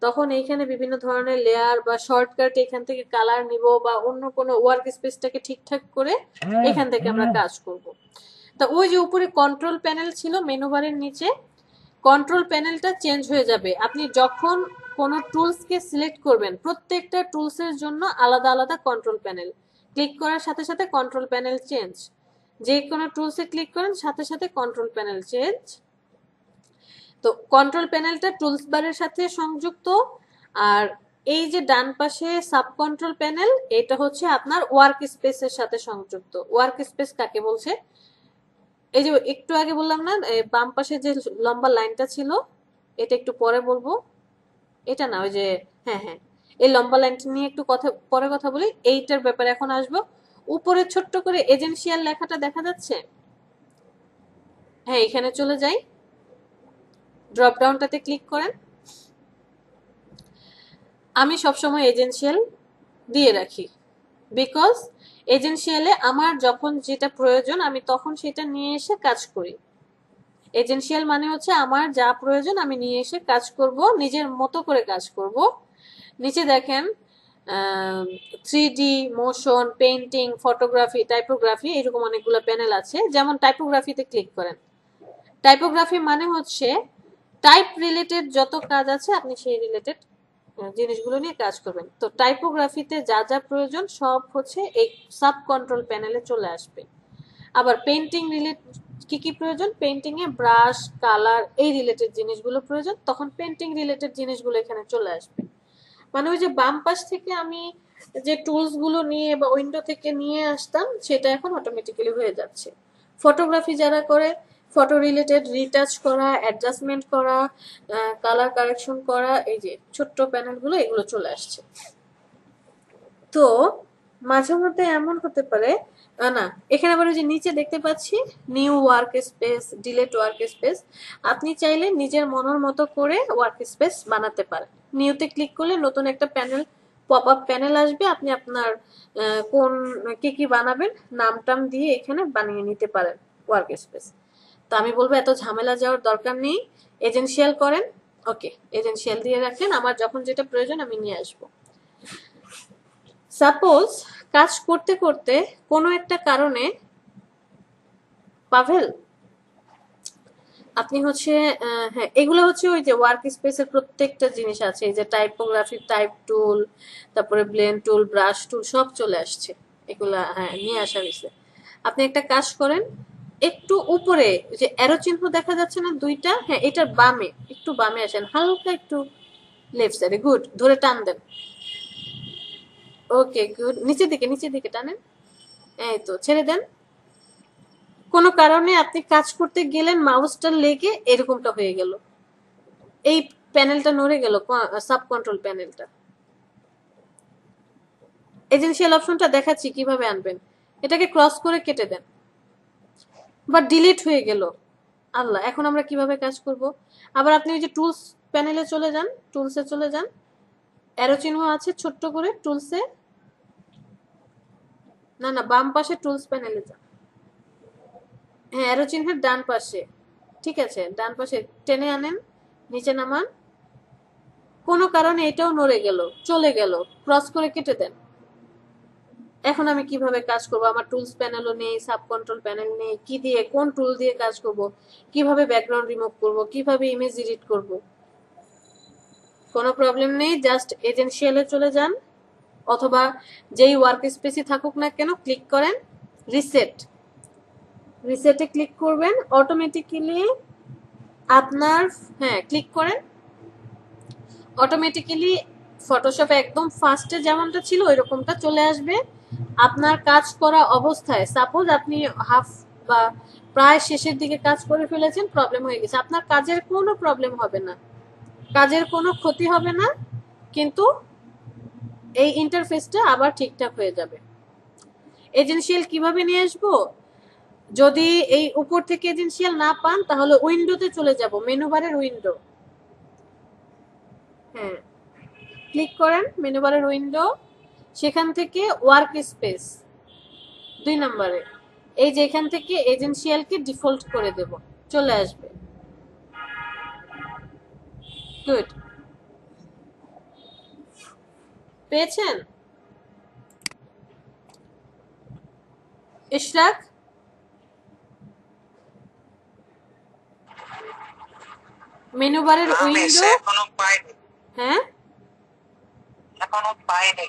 তখন এইখানে বিভিন্ন ধরনের লেয়ার বা শর্টকাট এখান থেকে কালার নিব, বা অন্য কোনো ওয়ার্ক স্পেসটাকে ঠিকঠাক করে এখান থেকে আমরা কাজ করব। তো ওই যে উপরে কন্ট্রোল প্যানেল ছিল মেনু বারের নিচে, কন্ট্রোল প্যানেলটা চেঞ্জ হয়ে যাবে। আপনি যখন কোনো টুলসকে সিলেক্ট করবেন, প্রত্যেকটা টুলসের জন্য আলাদা আলাদা কন্ট্রোল প্যানেল। ক্লিক করার সাথে সাথে কন্ট্রোল প্যানেল চেঞ্জ। যে কোনো টুলসে ক্লিক করেন, সাথে সাথে কন্ট্রোল প্যানেল চেঞ্জ। তো কন্ট্রোল প্যানেলটা টুলস বারের সাথে সংযুক্ত। আর এই যে ডান পাশে সাব কন্ট্রোল প্যানেল, এটা হচ্ছে আপনার ওয়ার্ক স্পেসের সাথে সংযুক্ত। ওয়ার্ক স্পেস কাকে বলছে? এই যে একটু আগে বললাম না, বাম পাশে যে লম্বা লাইনটা ছিল, এটা একটু পরে বলবো। এটা না, ওই যে হ্যাঁ হ্যাঁ, এই লম্বা লাইনটা নিয়ে একটু পরে কথা বলি। এইটার ব্যাপারে এখন আসবো। উপরে ছোট্ট করে এজেন্সিয়াল লেখাটা দেখা যাচ্ছে? হ্যাঁ, এখানে চলে যাই, ড্রপ ডাউনটাতে ক্লিক করেন। আমি সবসময় এজেন্সিয়াল দিয়ে রাখি, বিকজ এজেন্সিয়ালে আমার যখন যেটা প্রয়োজন আমি তখন সেটা নিয়ে এসে কাজ করি। এজেন্সিয়াল মানে হচ্ছে আমার যা প্রয়োজন আমি নিয়ে এসে কাজ করব, নিজের মতো করে কাজ করব। নিচে দেখেন 3D, motion, painting, photography, typography, এরকম অনেকগুলো প্যানেল আছে। যেমন টাইপোগ্রাফিতে ক্লিক করেন। টাইপোগ্রাফি মানে হচ্ছে টাইপ রিলেটেড যত কাজ আছে আপনি সেই রিলেটেড জিনিসগুলো নিয়ে কাজ করবেন। তো টাইপোগ্রাফিতে যা যা প্রয়োজন সব হচ্ছে এই সাব কন্ট্রোল প্যানেলে চলে আসবে। আবার পেইন্টিং রিলেটেড কি কি প্রয়োজন, পেইন্টিং এ ব্রাশ, কালার, এই রিলেটেড জিনিসগুলো প্রয়োজন, তখন পেইন্টিং রিলেটেড জিনিসগুলো এখানে চলে আসবে। মানে ওই যে বাম পাশ থেকে আমি যে টুলস গুলো নিয়ে বা উইন্ডো থেকে নিয়ে আসতাম সেটা এখন অটোমেটিক্যালি হয়ে যাচ্ছে। ফটোগ্রাফি যারা করে, ফটো রিলেটেড রিটাচ করা, অ্যাডজাস্টমেন্ট করা, কালার কারেকশন করা, এই যে ছোট্ট প্যানেলগুলো এগুলো চলে আসছে। তো মাঝে মধ্যে এমন হতে পারে না, এখানে আবার ওই যে নিচে দেখতে পাচ্ছি new work space, delete work space, আপনি চাইলে নিজের মনের মতো করে ওয়ার্ক স্পেস বানাতে পারেন। নিউতে ক্লিক করলে নতুন একটা প্যানেল, পপ আপ প্যানেল আসবে, আপনি আপনার কোন কি বানাবেন নাম দিয়ে এখানে বানিয়ে নিতে পারেন ওয়ার্ক স্পেস। তো আমি বলবো এত ঝামেলা যাওয়ার দরকার নেই, এজেন্সিয়াল করেন। ওকে, এজেন্সিয়াল দিয়ে রাখেন, আমার যখন যেটা প্রয়োজন আমি নিয়ে আসবো। সাপোজ কাজ করতে করতে কোনো একটা কারণে পাভেল আপনি হচ্ছে হ্যাঁ এগুলো হচ্ছে ওই যে ওয়ার্ক স্পেসের প্রত্যেকটা জিনিস আছে, এই যে টাইপোগ্রাফি, টাইপ টুল, তারপরে ব্লেন্ড টুল, ব্রাশ টুল সব চলে আসছে, এগুলা হ্যাঁ নিয়ে আসা হয়েছে। আপনি একটা কাজ করেন, একটু উপরে যে অ্যারো চিহ্ন দেখা যাচ্ছে না দুইটা, হ্যাঁ এটার বামে একটু বামে আসেন, হালকা একটু লেফট সাইডে, গুড, ধরে টান দেন। ওকে গুড, নিচের দিকে টানেন, এই তো ছেড়ে দেন। কোনো কারণে আপনি কাজ করতে গেলেন, মাউসটা লেগে এরকমটা হয়ে গেল, এই প্যানেলটা নড়ে গেল, সাব কন্ট্রোল প্যানেলটা। এজেন্সিয়াল অপশনটা দেখাচ্ছি কিভাবে আনবেন, এটাকে ক্রস করে কেটে দেন, বা ডিলিট হয়ে গেল। আল্লাহ, এখন আমরা কিভাবে কাজ করব? আবার আপনি ওই যে টুলস প্যানেলে চলে যান, টুলসে চলে যান, অ্যারো চিহ্ন আছে ছোট্ট করে টুলসে, না বাম পাশে টুলস প্যানেলে যান, হ্যাঁ অ্যারো চিহ্নের ডান পাশে, ঠিক আছে ডান পাশে টেনে আনেন, নিচে নামান। কোনো কারণে এটাও নড়ে গেল, চলে গেল, ক্রস করে কেটে দেন। এখন আমি কিভাবে কাজ করব? আমার টুলস প্যানেলও নেই, সাব কন্ট্রোল প্যানেল নেই, কি দিয়ে কোন টুল দিয়ে কাজ করব, কিভাবে ব্যাকগ্রাউন্ড রিমুভ করব, কিভাবে ইমেজ এডিট করব? কোনো প্রবলেম নেই, জাস্ট এজেন্সিয়ালে চলে যান, অথবা যেই ওয়ার্ক স্পেসে থাকুক না কেন ক্লিক করেন রিসেট, রিসেটে ক্লিক করবেন, অটোমেটিক্যালি আপনার হ্যাঁ ক্লিক করেন, অটোমেটিক্যালি ফটোশপে একদম ফার্স্টে যেমনটা ছিল ওই রকমটা চলে আসবে। আপনার কাজ করা অবস্থায় সাপোজ আপনি হাফ বা প্রায় শেষের দিকে কাজ করে ফেলেছেন, প্রবলেম হয়ে গেছে, আপনার কাজের কোনো প্রবলেম হবে না, কাজের কোনো ক্ষতি হবে না, কিন্তু এই ইন্টারফেসটা আবার ঠিকঠাক হয়ে যাবে। এজেন্সিয়াল কিভাবে নিয়ে আসবো? যদি এই উপর থেকে এজেন্সিয়াল না পান তাহলে উইন্ডোতে চলে যাব, মেনু বারের উইন্ডো, হ্যাঁ ক্লিক করেন মেনু বারের উইন্ডো, সেখান থেকে ওয়ার্ক স্পেস 2 নম্বরে, এই যে এখান থেকে এজেন্সিয়ালকে ডিফল্ট করে দেব, চলে আসবে। গুড, পেয়েছেন? ইশরাক, মেনু বারের উইন্ডো এখনো পাইনি, হ্যাঁ এখনো পাইনি।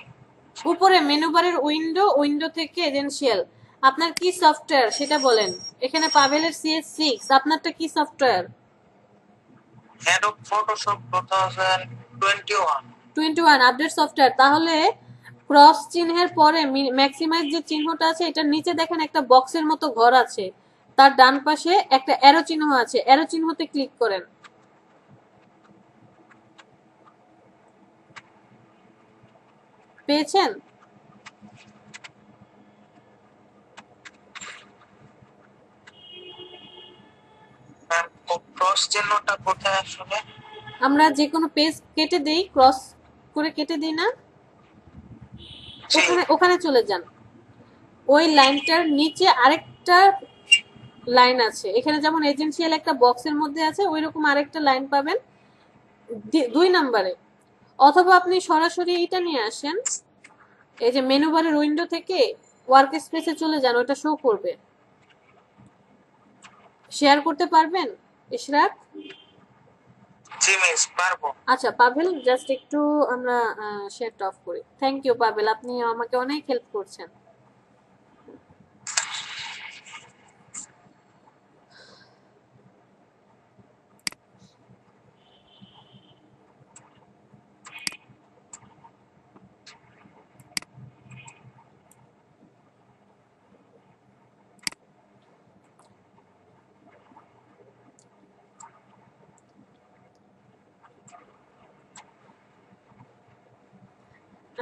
উপরে মেনু বারের উইন্ডো, উইন্ডো থেকে এজেন্সিয়াল, আপনার কি সফটওয়্যার সেটা বলেন। এখানে পাভেলের CS6, আপনারটা কি software? Adobe Photoshop 2021 update software. তাহলে ক্রস চিহ্নের পরে ম্যাক্সিমাইজ যে চিহ্নটা আছে এটার নিচে দেখেন একটা বক্সের মতো ঘর আছে, তার ডান পাশে একটা অ্যারো চিহ্ন আছে, অ্যারো চিহ্নতে ক্লিক করেন। পেয়েছেন? ক্রস চিহ্নটা কোথায় আসলে? আমরা যে কোনো পেজ কেটে দেই, ক্রস করে কেটে দিই না, ওখানে চলে যান, ওই লাইনটার নিচে আরেকটা লাইন আছে। এখানে যেমন এজেন্সিয়াল একটা বক্সের মধ্যে আছে, ওইরকম আরেকটা লাইন পাবেন 2 নাম্বারে। অথবা আপনি সরাসরি এটা নিয়ে আসেন, এই যে মেনু বারের উইন্ডো থেকে ওয়ার্ক স্পেসে চলে যান, ওটা শো করবে। শেয়ার করতে পারবেন ইশরাক? জি মিস, পারবো। আচ্ছা পাভেল, জাস্ট একটু আমরা শেয়ারটা অফ করি। থ্যাংক ইউ পাভেল, আপনি আমাকে অনেক হেল্প করছেন।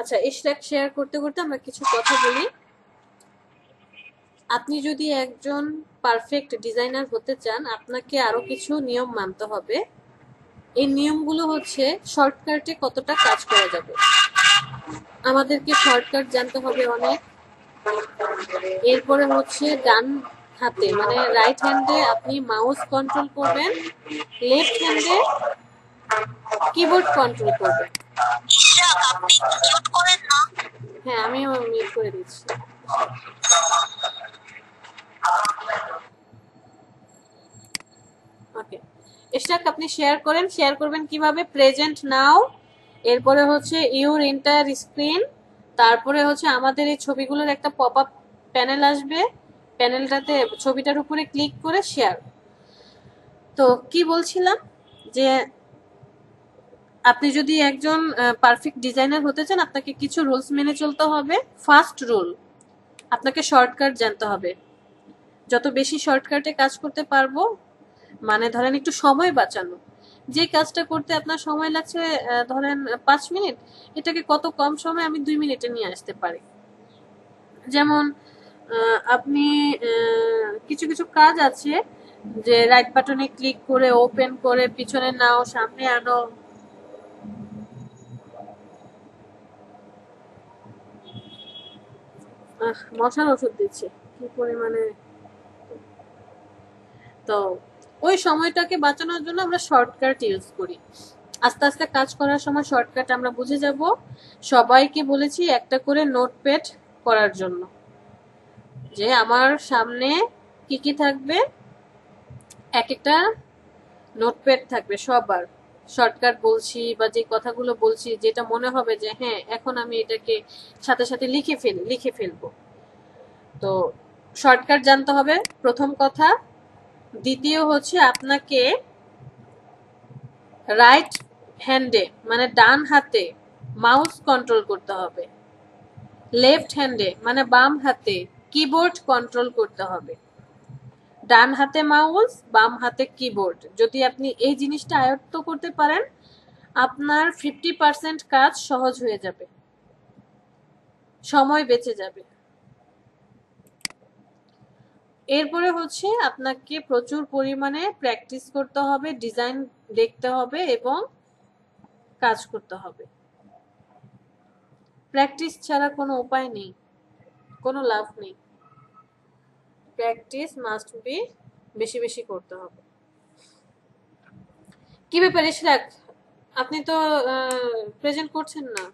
আচ্ছা ইশরাক, শেয়ার করতে করতে আমরা কিছু কথা বলি। আপনি যদি একজন পারফেক্ট ডিজাইনার হতে চান, আপনাকে আরো কিছু নিয়ম মানতে হবে। এই নিয়মগুলো হচ্ছে শর্টকাটে কতটা কাজ করা যাবে। আমাদেরকে শর্টকাট জানতে হবে অনেক। এরপরে হচ্ছে ডান হাতে মানে রাইট হ্যান্ডে আপনি মাউস কন্ট্রোল করবেন, লেফট হ্যান্ডে কিবোর্ড কন্ট্রোল করবেন। ইশরাক, আপনি মিউট করেন না। হ্যাঁ, আমিও মিউট করে দিচ্ছি। ওকে ইশরাক, আপনি শেয়ার করেন। শেয়ার করবেন কিভাবে? প্রেজেন্ট নাও, এরপরে হচ্ছে ইউর এন্টায়ার স্ক্রিন, তারপরে হচ্ছে আমাদের এই ছবিগুলোর একটা পপ আপ প্যানেল আসবে, প্যানেলটাতে ছবিটার উপরে ক্লিক করে শেয়ার। তো কি বলছিলাম, যে আপনি যদি একজন পারফেক্ট ডিজাইনার হতে চান, আপনাকে কিছু রুলস মেনে চলতে হবে। ফার্স্ট রুল, আপনাকে শর্টকাট জানতে হবে। যত বেশি শর্টকাটে কাজ করতে পারবো, মানে ধরেন একটু সময় বাঁচানো, যে কাজটা করতে আপনার সময় লাগছে ধরেন 5 মিনিট, এটাকে কত কম সময় আমি 2 মিনিটে নিয়ে আসতে পারি। যেমন আপনি কিছু কিছু কাজ আছে যে রাইট বাটনে ক্লিক করে ওপেন করে পিছনে নাও সামনে আনো, মশার ওষুধ দিচ্ছে কি পরিমাণে। তো ওই সময়টাকে বাঁচানোর জন্য আমরা শর্টকাট ইউজ করি। আস্তে আস্তে কাজ করার সময় শর্টকাট আমরা বুঝে যাব। সবাইকে বলেছি একটা করে নোটপ্যাড করার জন্য, যে আমার সামনে কি কি থাকবে, এক একটা নোটপ্যাড থাকবে সবার। শর্টকাট বলছি বা যে কথাগুলো বলছি, যেটা মনে হবে যে হ্যাঁ এখন আমি এটাকে সাথে সাথে লিখে ফেলবো। তো শর্টকাট জানতে হবে প্রথম কথা। দ্বিতীয় হচ্ছে আপনাকে রাইট হ্যান্ডে মানে ডান হাতে মাউস কন্ট্রোল করতে হবে, লেফট হ্যান্ডে মানে বাম হাতে কিবোর্ড কন্ট্রোল করতে হবে। ডান হাতে মাউস, বাম হাতে কিবোর্ড। যদি আপনি এই জিনিসটা আয়ত্ত করতে পারেন, আপনার 50% কাজ সহজ হয়ে যাবে, সময় বেঁচে যাবে। এরপরে হচ্ছে আপনাকে প্রচুর পরিমাণে প্র্যাকটিস করতে হবে, ডিজাইন দেখতে হবে এবং কাজ করতে হবে। প্র্যাকটিস ছাড়া কোনো উপায় নেই, কোনো লাভ নেই। প্র্যাকটিস মাস্ট বি, বেশি বেশি করতে হবে। কি ব্যাপার ইশরাক, আপনি তো প্রেজেন্ট করছেন না?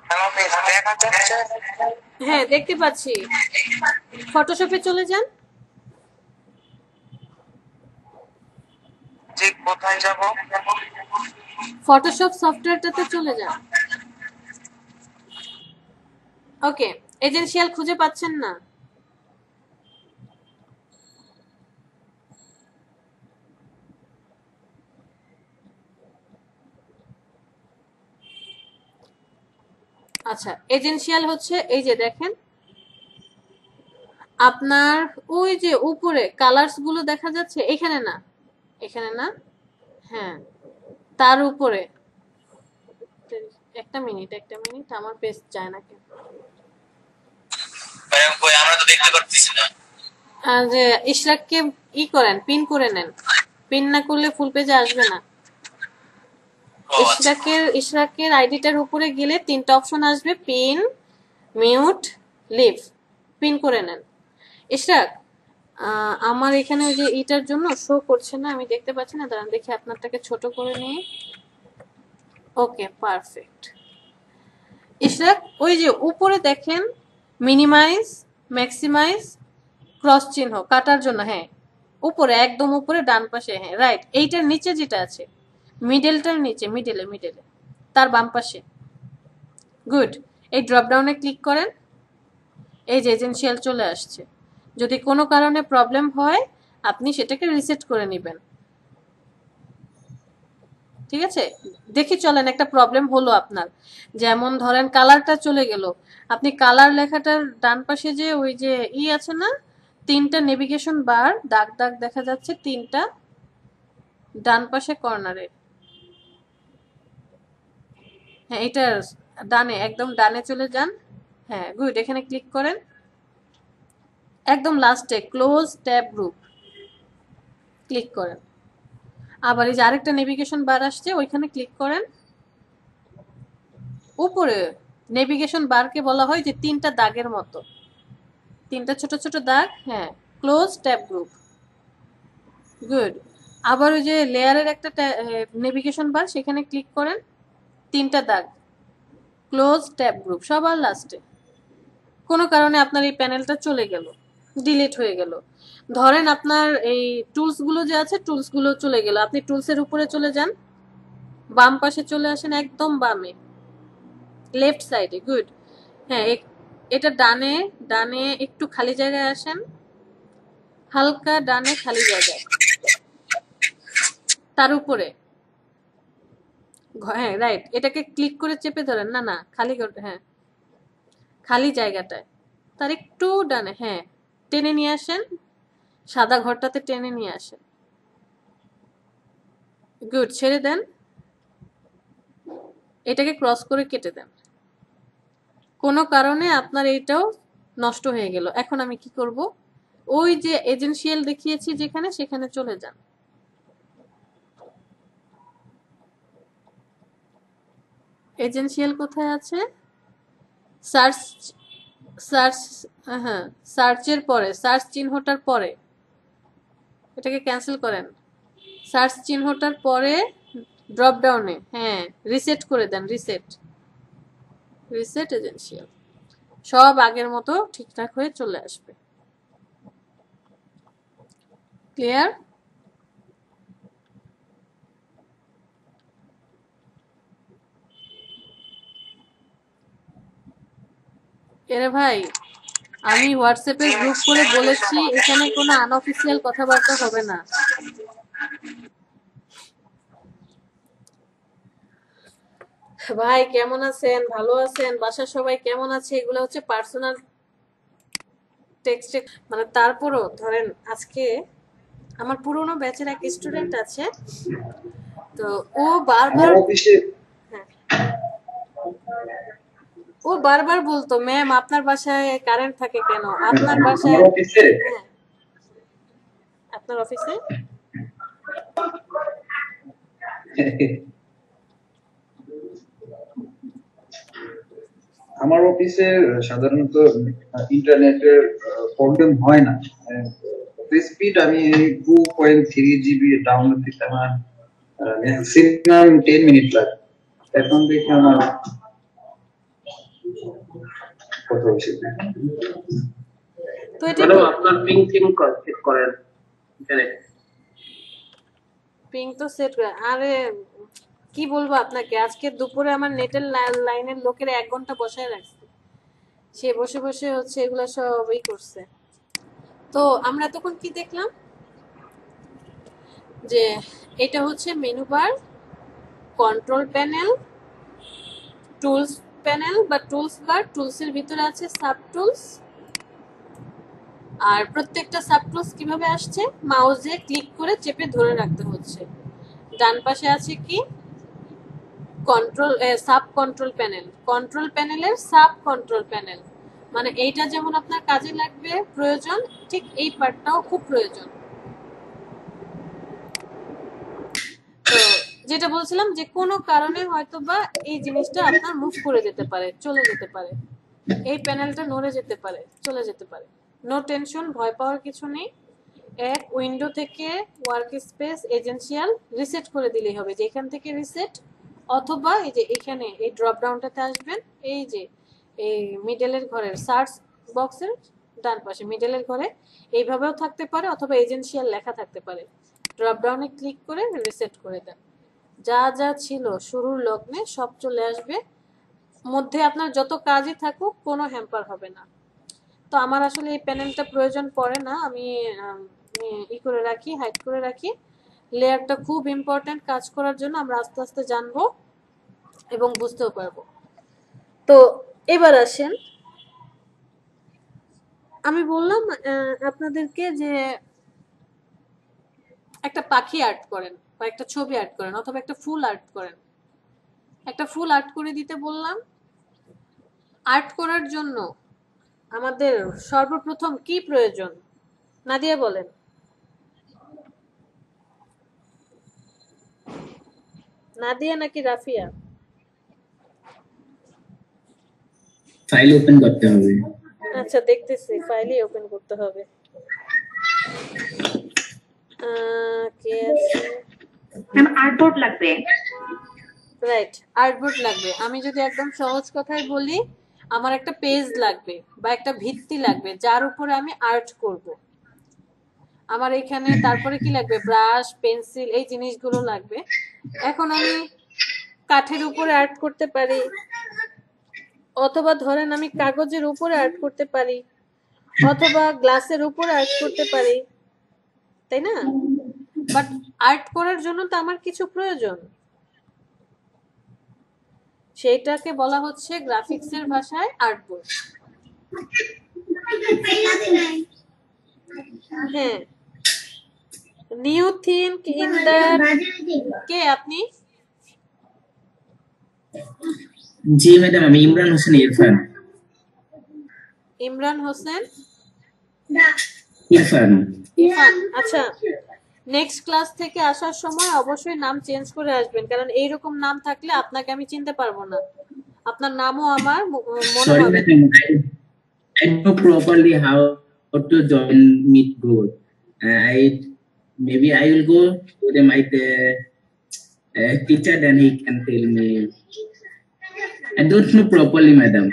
হ্যালো মিস, দেখা যাচ্ছে? হ্যাঁ দেখতে পাচ্ছি। ফটোশপে চলে যান। জি, কোথায় যাব? ফটোশপ সফটওয়্যারটাতে চলে যান। ওকে, এজেন্সিয়াল খুঁজে পাচ্ছেন না? আচ্ছা, এজেন্সিয়াল হচ্ছে এই যে দেখেন আপনার ওই যে উপরে কালার্স গুলো দেখা যাচ্ছে, এখানে না, এখানে না, হ্যাঁ তার উপরে। একটা মিনিট আমার পেজ যায় না কেন। ম্যাডাম কই আমরা তো দেখতে পাচ্ছি না। আর যে ইশরাককে করেন, পিন করে নেন, পিন না করলে ফুল পেজে আসবে না। ইশরাকের আইডিটার উপরে গেলে 3টা অপশন আসবে, পিন, মিউট, লিভ। পিন করে নেন। ইশরাক, আমার এখানে ওই যে এটার জন্য শো করছে না, আমি দেখতে পাচ্ছি না, দাঁড়ান দেখি আপনারটাকে ছোট করে নিই। ওকে, পারফেক্ট। ইশরাক, ওই যে উপরে দেখেন মিনিমাইজ, ম্যাক্সিমাইজ, ক্রস চিহ্ন কাটার জন্য, হ্যাঁ উপরে, একদম উপরে ডান পাশে, হ্যাঁ রাইট। এইটার নিচে যেটা আছে, মিডলটার নিচে, মিডলে তার বাম পাশে। গুড। এই ড্রপ ডাউনে ক্লিক করেন, এই যে এজেন্সিয়াল চলে আসছে। যদি কোনো কারণে প্রবলেম হয় আপনি সেটাকে রিসেট করে নেবেন, ঠিক আছে? দেখি চলেন, একটা প্রবলেম হলো আপনার, যেমন ধরেন কালারটা চলে গেল, আপনি কালার লেখাটার ডান পাশে যে ওই যে আছে না, 3টা নেভিগেশন বার, দাগ দাগ দেখা যাচ্ছে 3টা ডান পাশে কর্নারে, হ্যাঁ এটা ডানে, একদম ডানে চলে যান। হ্যাঁ গুড, এখানে ক্লিক করেন, একদম লাস্টে ক্লোজ ট্যাব গ্রুপ ক্লিক করেন। আবার এই যে আরেকটা নেভিগেশন বার আসছে, ওইখানে ক্লিক করেন। উপরে নেভিগেশন বারকে বলা হয় যে 3টা দাগের মতো, 3টা ছোট ছোট দাগ, হ্যাঁ ক্লোজ ট্যাব গ্রুপ। গুড। আবার ওই যে লেয়ারের একটা নেভিগেশন বার, সেখানে ক্লিক করেন, 3টা দাগ, ক্লোজ ট্যাব গ্রুপ, সবার লাস্টে। কোনো কারণে আপনার এই প্যানেলটা চলে গেল, ডিলিট হয়ে গেল। ধরেন আপনার এই টুলস গুলো যে আছে, টুলস গুলো চলে গেল, আপনি টুলসের উপরে চলে যান, বাম পাশে চলে আসেন, একদম বামে লেফট সাইডে। গুড। হ্যাঁ এটা ডানে, ডানে একটু খালি জায়গায় আসেন, হালকা ডানে খালি জায়গায়, তার উপরে, হ্যাঁ রাইট, এটাকে ক্লিক করে চেপে ধরেন, না না খালি, হ্যাঁ খালি জায়গাটায় তার একটু ডানে, হ্যাঁ টেনে নিয়ে আসেন, সাদা ঘরটাতে টেনে নিয়ে আসেন। গুড, ছেড়ে দেন, এটাকে ক্রস করে কেটে দেন। কোনো কারণে আপনার এইটাও নষ্ট হয়ে গেল। এখন আমি কি করব, ওই যে এজেন্সিয়াল দেখিয়েছি যেখানে, সেখানে চলে যান। এজেন্সিয়াল কোথায় আছে? সার্চ, সার্চ, হ্যাঁ সার্চের পরে, সার্চ চিহ্নটার পরে, এটাকে ক্যান্সেল করেন। সার্চ চিহ্নটার পরে ড্রপ ডাউনে, হ্যাঁ রিসেট করে দেন, রিসেট, রিসেট এজেন্সিয়াল, সব আগের মতো ঠিকঠাক হয়ে চলে আসবে। ক্লিয়ার? এরে ভাই, আমি হোয়াটসঅ্যাপে গ্রুপ করে বলেছি এখানে কোনো আনঅফিসিয়াল কথাবার্তা হবে না। ভাই কেমন আছেন? ভালো আছেন? বাসার সবাই কেমন আছে? এগুলো হচ্ছে পার্সোনাল টেক্সটে, মানে তারপরও ধরেন আজকে আমার পুরনো ব্যাচের এক স্টুডেন্ট আছে, তো ও বারবার, হ্যাঁ ও বারবার বলতো, ম্যাম আপনার বাসায় কারেন্ট থাকে কেন, আপনার বাসায়, হ্যাঁ আপনার অফিসে আমার অফিসে সাধারণত ইন্টারনেটের প্রবলেম হয় না। স্পিড আমি 2.3 জিবি ডাউনলোড দিতে আমার ম্যাক্সিমাম 10 মিনিট লাগে। এখন দেখি আমার কত বেশি। তো এটা আপনার পিং সেট করেন, পিং তো সেট করে, আরে কি বলবো আপনাকে, আজকে দুপুরে আমার নেটের লাইনের লোকের 1 ঘন্টা বসায় রাখছে, সে বসে বসে হচ্ছে এগুলা সব করছে। তো আমরা তখন কি দেখলাম, যে এটা হচ্ছে menu bar, control panel, tools panel বা টুলস বার, টুলসের ভিতরে আছে সাব টুলস, আর প্রত্যেকটা সাবক্লজ কিভাবে আসছে, মাউসে ক্লিক করে চেপে ধরে রাখতে হচ্ছে। ডান পাশে আছে কি control sub control panel, control প্যানেলের সাব কন্ট্রোল প্যানেল, মানে এইটা যেমন আপনার কাজে লাগবে প্রয়োজন, ঠিক এই পার্টটাও খুব প্রয়োজন। তো যেটা বলছিলাম যে কোনো কারণে হয়তো বা এই জিনিসটা আপনার মুভ করে যেতে পারে, চলে যেতে পারে, এই প্যানেলটা নড়ে যেতে পারে, চলে যেতে পারে। নো টেনশন, ভয় পাওয়ার কিছু নেই। এক উইন্ডো থেকে ওয়ার্ক স্পেস এজেন্সিয়াল রিসেট করে দিলেই হবে, যেখান থেকে রিসেট, অথবা এই যে এখানে এই ড্রপ ডাউনটাতে আসবেন, এই যে এই মিডলের ঘরের সার্চ বক্সের ডান পাশে মিডলের ঘরে এইভাবেও থাকতে পারে, অথবা এজেন্সিয়াল লেখা থাকতে পারে। ড্রপ ডাউনে ক্লিক করে রিসেট করে দেন, যা যা ছিল শুরুর লগ্নে সব চলে আসবে। মধ্যে আপনার যত কাজই থাকুক কোনো হ্যাম্পার হবে না। তো আমার আসলে এই প্যানেলটা প্রয়োজন পড়ে না, আমি ই করে রাখি, হাইড করে রাখি। লেয়ারটা খুব ইম্পর্টেন্ট কাজ করার জন্য, আমরা আস্তে আস্তে জানবো এবং বুঝতেও পারবো। তো এবার আসেন, আমি বললাম আপনাদেরকে যে একটা পাখি আর্ট করেন বা একটা ছবি আর্ট করেন অথবা একটা ফুল আর্ট করেন। একটা ফুল আর্ট করে দিতে বললাম। আর্ট করার জন্য আমাদের সর্বপ্রথম কি প্রয়োজন, নাদিয়া বলেন। নাদিয়া নাকি রাফিয়া? ফাইল ওপেন করতে হবে। আচ্ছা দেখতেছি, ফাইলই ওপেন করতে হবে। কে আছে? আর্টবোর্ড লাগবে। রাইট, আর্টবোর্ড লাগবে। আমি যদি একদম সহজ কথায় বলি, আমার একটা পেজ লাগবে বা একটা ভিত্তি লাগবে যার উপরে আমি আর্ট করব। আমার এখানে তারপরে কি লাগবে, ব্রাশ, পেন্সিল, এই জিনিসগুলো লাগবে। এখন আমি কাঠের উপরে আর্ট করতে পারি, অথবা ধরেন আমি কাগজের উপরে আর্ট করতে পারি, অথবা গ্লাসের উপরে আর্ট করতে পারি, তাই না? বাট আর্ট করার জন্য তো আমার কিছু প্রয়োজন, সেইটাকে বলা হচ্ছে গ্রাফিক্সের ভাষায় আর্টবোর্ড। হ্যাঁ, নিউ থিঙ্ক ইন দ্য, কে আপনি? জি ম্যাডাম, আমি ইমরান হোসেন ইরফান। ইমরান হোসেন ইরফান। ইরফান, আচ্ছা। নেক্সট ক্লাস থেকে আসার সময় অবশ্যই নাম চেঞ্জ করে আসবেন, কারণ এইরকম নাম থাকলে আপনাকে আমি চিনতে পারবো না, আপনার নামও আমার মনে সরি হবে। Madam, I know properly how to join meet group. Maybe I will go to my teacher, then he can tell me. I don't know properly, madam.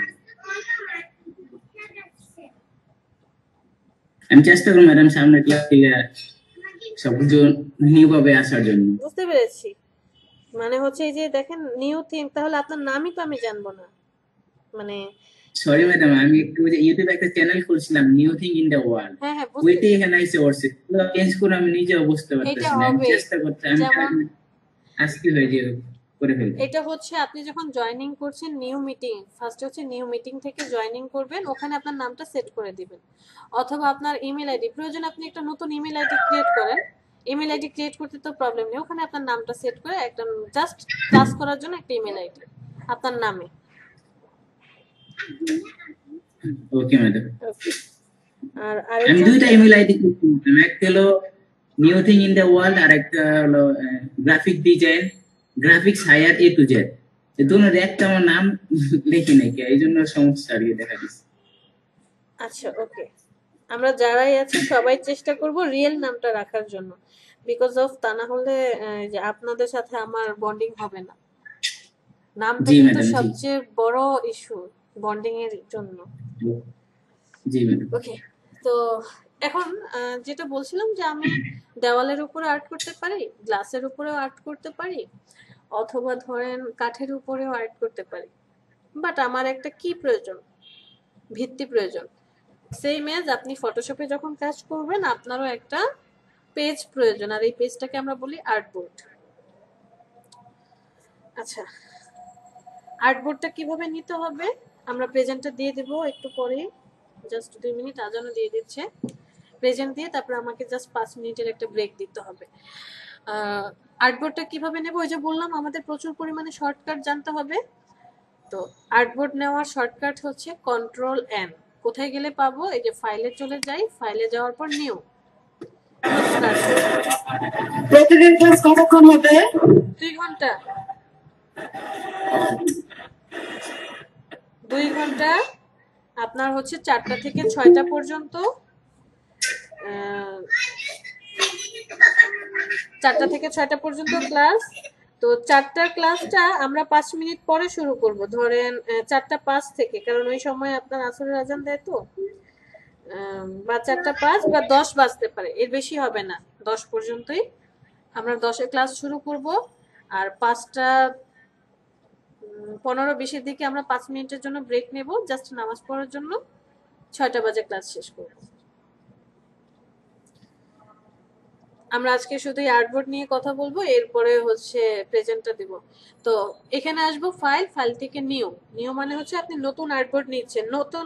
আমি চেষ্টা করব ম্যাডাম সামনের ক্লাস থেকে সবকিছু নিউভাবে আসার জন্য। বুঝতে পেরেছি, মানে হচ্ছে এই যে দেখেন নিউ থিঙ্ক, তাহলে আপনার নামই তো আমি জানবো না, মানে সরি ম্যাডাম, আমি একটু যে ইউটিউবে একটা চ্যানেল খুলছিলাম new thing in the world, হ্যাঁ হ্যাঁ ওইটাই এখানে আইসে পড়ছে, চেঞ্জ করে আমি নিজেও বুঝতে এটা পারতেছি না। আমি হবে চেষ্টা করতে আমি যেমন আজকে হয়ে যে করে ফেলবো। এটা হচ্ছে আপনি যখন জয়েনিং করছেন নিউ মিটিং, ফার্স্ট হচ্ছে নিউ মিটিং থেকে জয়েনিং করবেন, ওখানে আপনার নামটা সেট করে দিবেন, অথবা আপনার ইমেল আইডি প্রয়োজন, আপনি একটা নতুন ইমেল আইডি ক্রিয়েট করেন। ইমেল আইডি ক্রিয়েট করতে তো প্রবলেম নেই, ওখানে আপনার নামটা সেট করে একটা জাস্ট ক্লাস করার জন্য একটা ইমেল আইডি আপনার নামে। Okay madam. ওকে, আর আমি আরেকজন দুইটা ইমেল আইডি করতাম, একটা হলো new thing in the world আর একটা হলো graphic design, graphics hire A to Z. এই দুটোর একটা আমার নাম লিখি নাই, এই জন্য সমস্যা আর কি দেখা দিচ্ছে। আচ্ছা ওকে, আমরা যারাই আছি সবাই চেষ্টা করব রিয়েল নামটা রাখার জন্য, বিকজ অফ তা না হলে যে আপনাদের সাথে আমার বন্ডিং হবে না। নামটা জি কিন্তু ম্যাডাম, জি সবচেয়ে বড় ইস্যু বন্ডিং এর জন্য। জি ম্যাডাম। ওকে, তো এখন যেটা বলছিলাম যে আমি দেওয়ালের উপরে আর্ট করতে পারি, গ্লাসের উপরেও আর্ট করতে পারি, অথবা ধরেন কাঠের উপরেও আর্ট করতে পারি, বাট আমার একটা কি প্রয়োজন, ভিত্তি প্রয়োজন। সেম এজ আপনি ফটোশপে যখন কাজ করবেন আপনারও একটা পেজ প্রয়োজন, আর এই পেজটাকে আমরা বলি আর্টবোর্ড। আচ্ছা, আর্টবোর্ডটা কিভাবে নিতে হবে আমরা প্রেজেন্টটা দিয়ে দেব একটু পরে। জাস্ট 2 মিনিট আজানও দিয়ে দিচ্ছে, প্রেজেন্ট দিয়ে তারপর আমাকে জাস্ট 5 মিনিটের একটা ব্রেক দিতে হবে। আর্টবোর্ডটা কিভাবে নেব, ওই যে বললাম আমাদের প্রচুর পরিমাণে শর্টকাট জানতে হবে। তো আর্টবোর্ড নেওয়ার শর্টকাট হচ্ছে কন্ট্রোল এন। কোথায় গেলে পাবো, এই যে ফাইলে চলে যাই, ফাইলে যাওয়ার পর নিউ। প্রতিদিন ক্লাস কতক্ষণ হবে? 2 ঘন্টা। 2 ঘন্টা আপনার হচ্ছে 4টা থেকে 6টা পর্যন্ত। 4টা থেকে 6টা পর্যন্ত ক্লাস। তো 4টার ক্লাসটা আমরা 5 মিনিট পরে শুরু করব, ধরেন 4টা 5 থেকে, কারণ ওই সময় আপনার আসরের আজান দেয় তো, বা 4টা 5 বা 10 বাজতে পারে, এর বেশি হবে না। 10 পর্যন্তই আমরা 10এ ক্লাস শুরু করব, আর 5টা 15-20 এর দিকে আমরা 5 মিনিটের জন্য ব্রেক নেব, জাস্ট নামাজ পড়ার জন্য। 6টা বাজে ক্লাস শেষ করব। আমরা আজকে শুধুই আর্টবোর্ড নিয়ে কথা বলবো, এরপরে হচ্ছে প্রেজেন্টটা দিব। তো এখানে আসবো ফাইল থেকে নিউ মানে হচ্ছে আপনি নতুন আর্টবোর্ড নিচ্ছেন। নতুন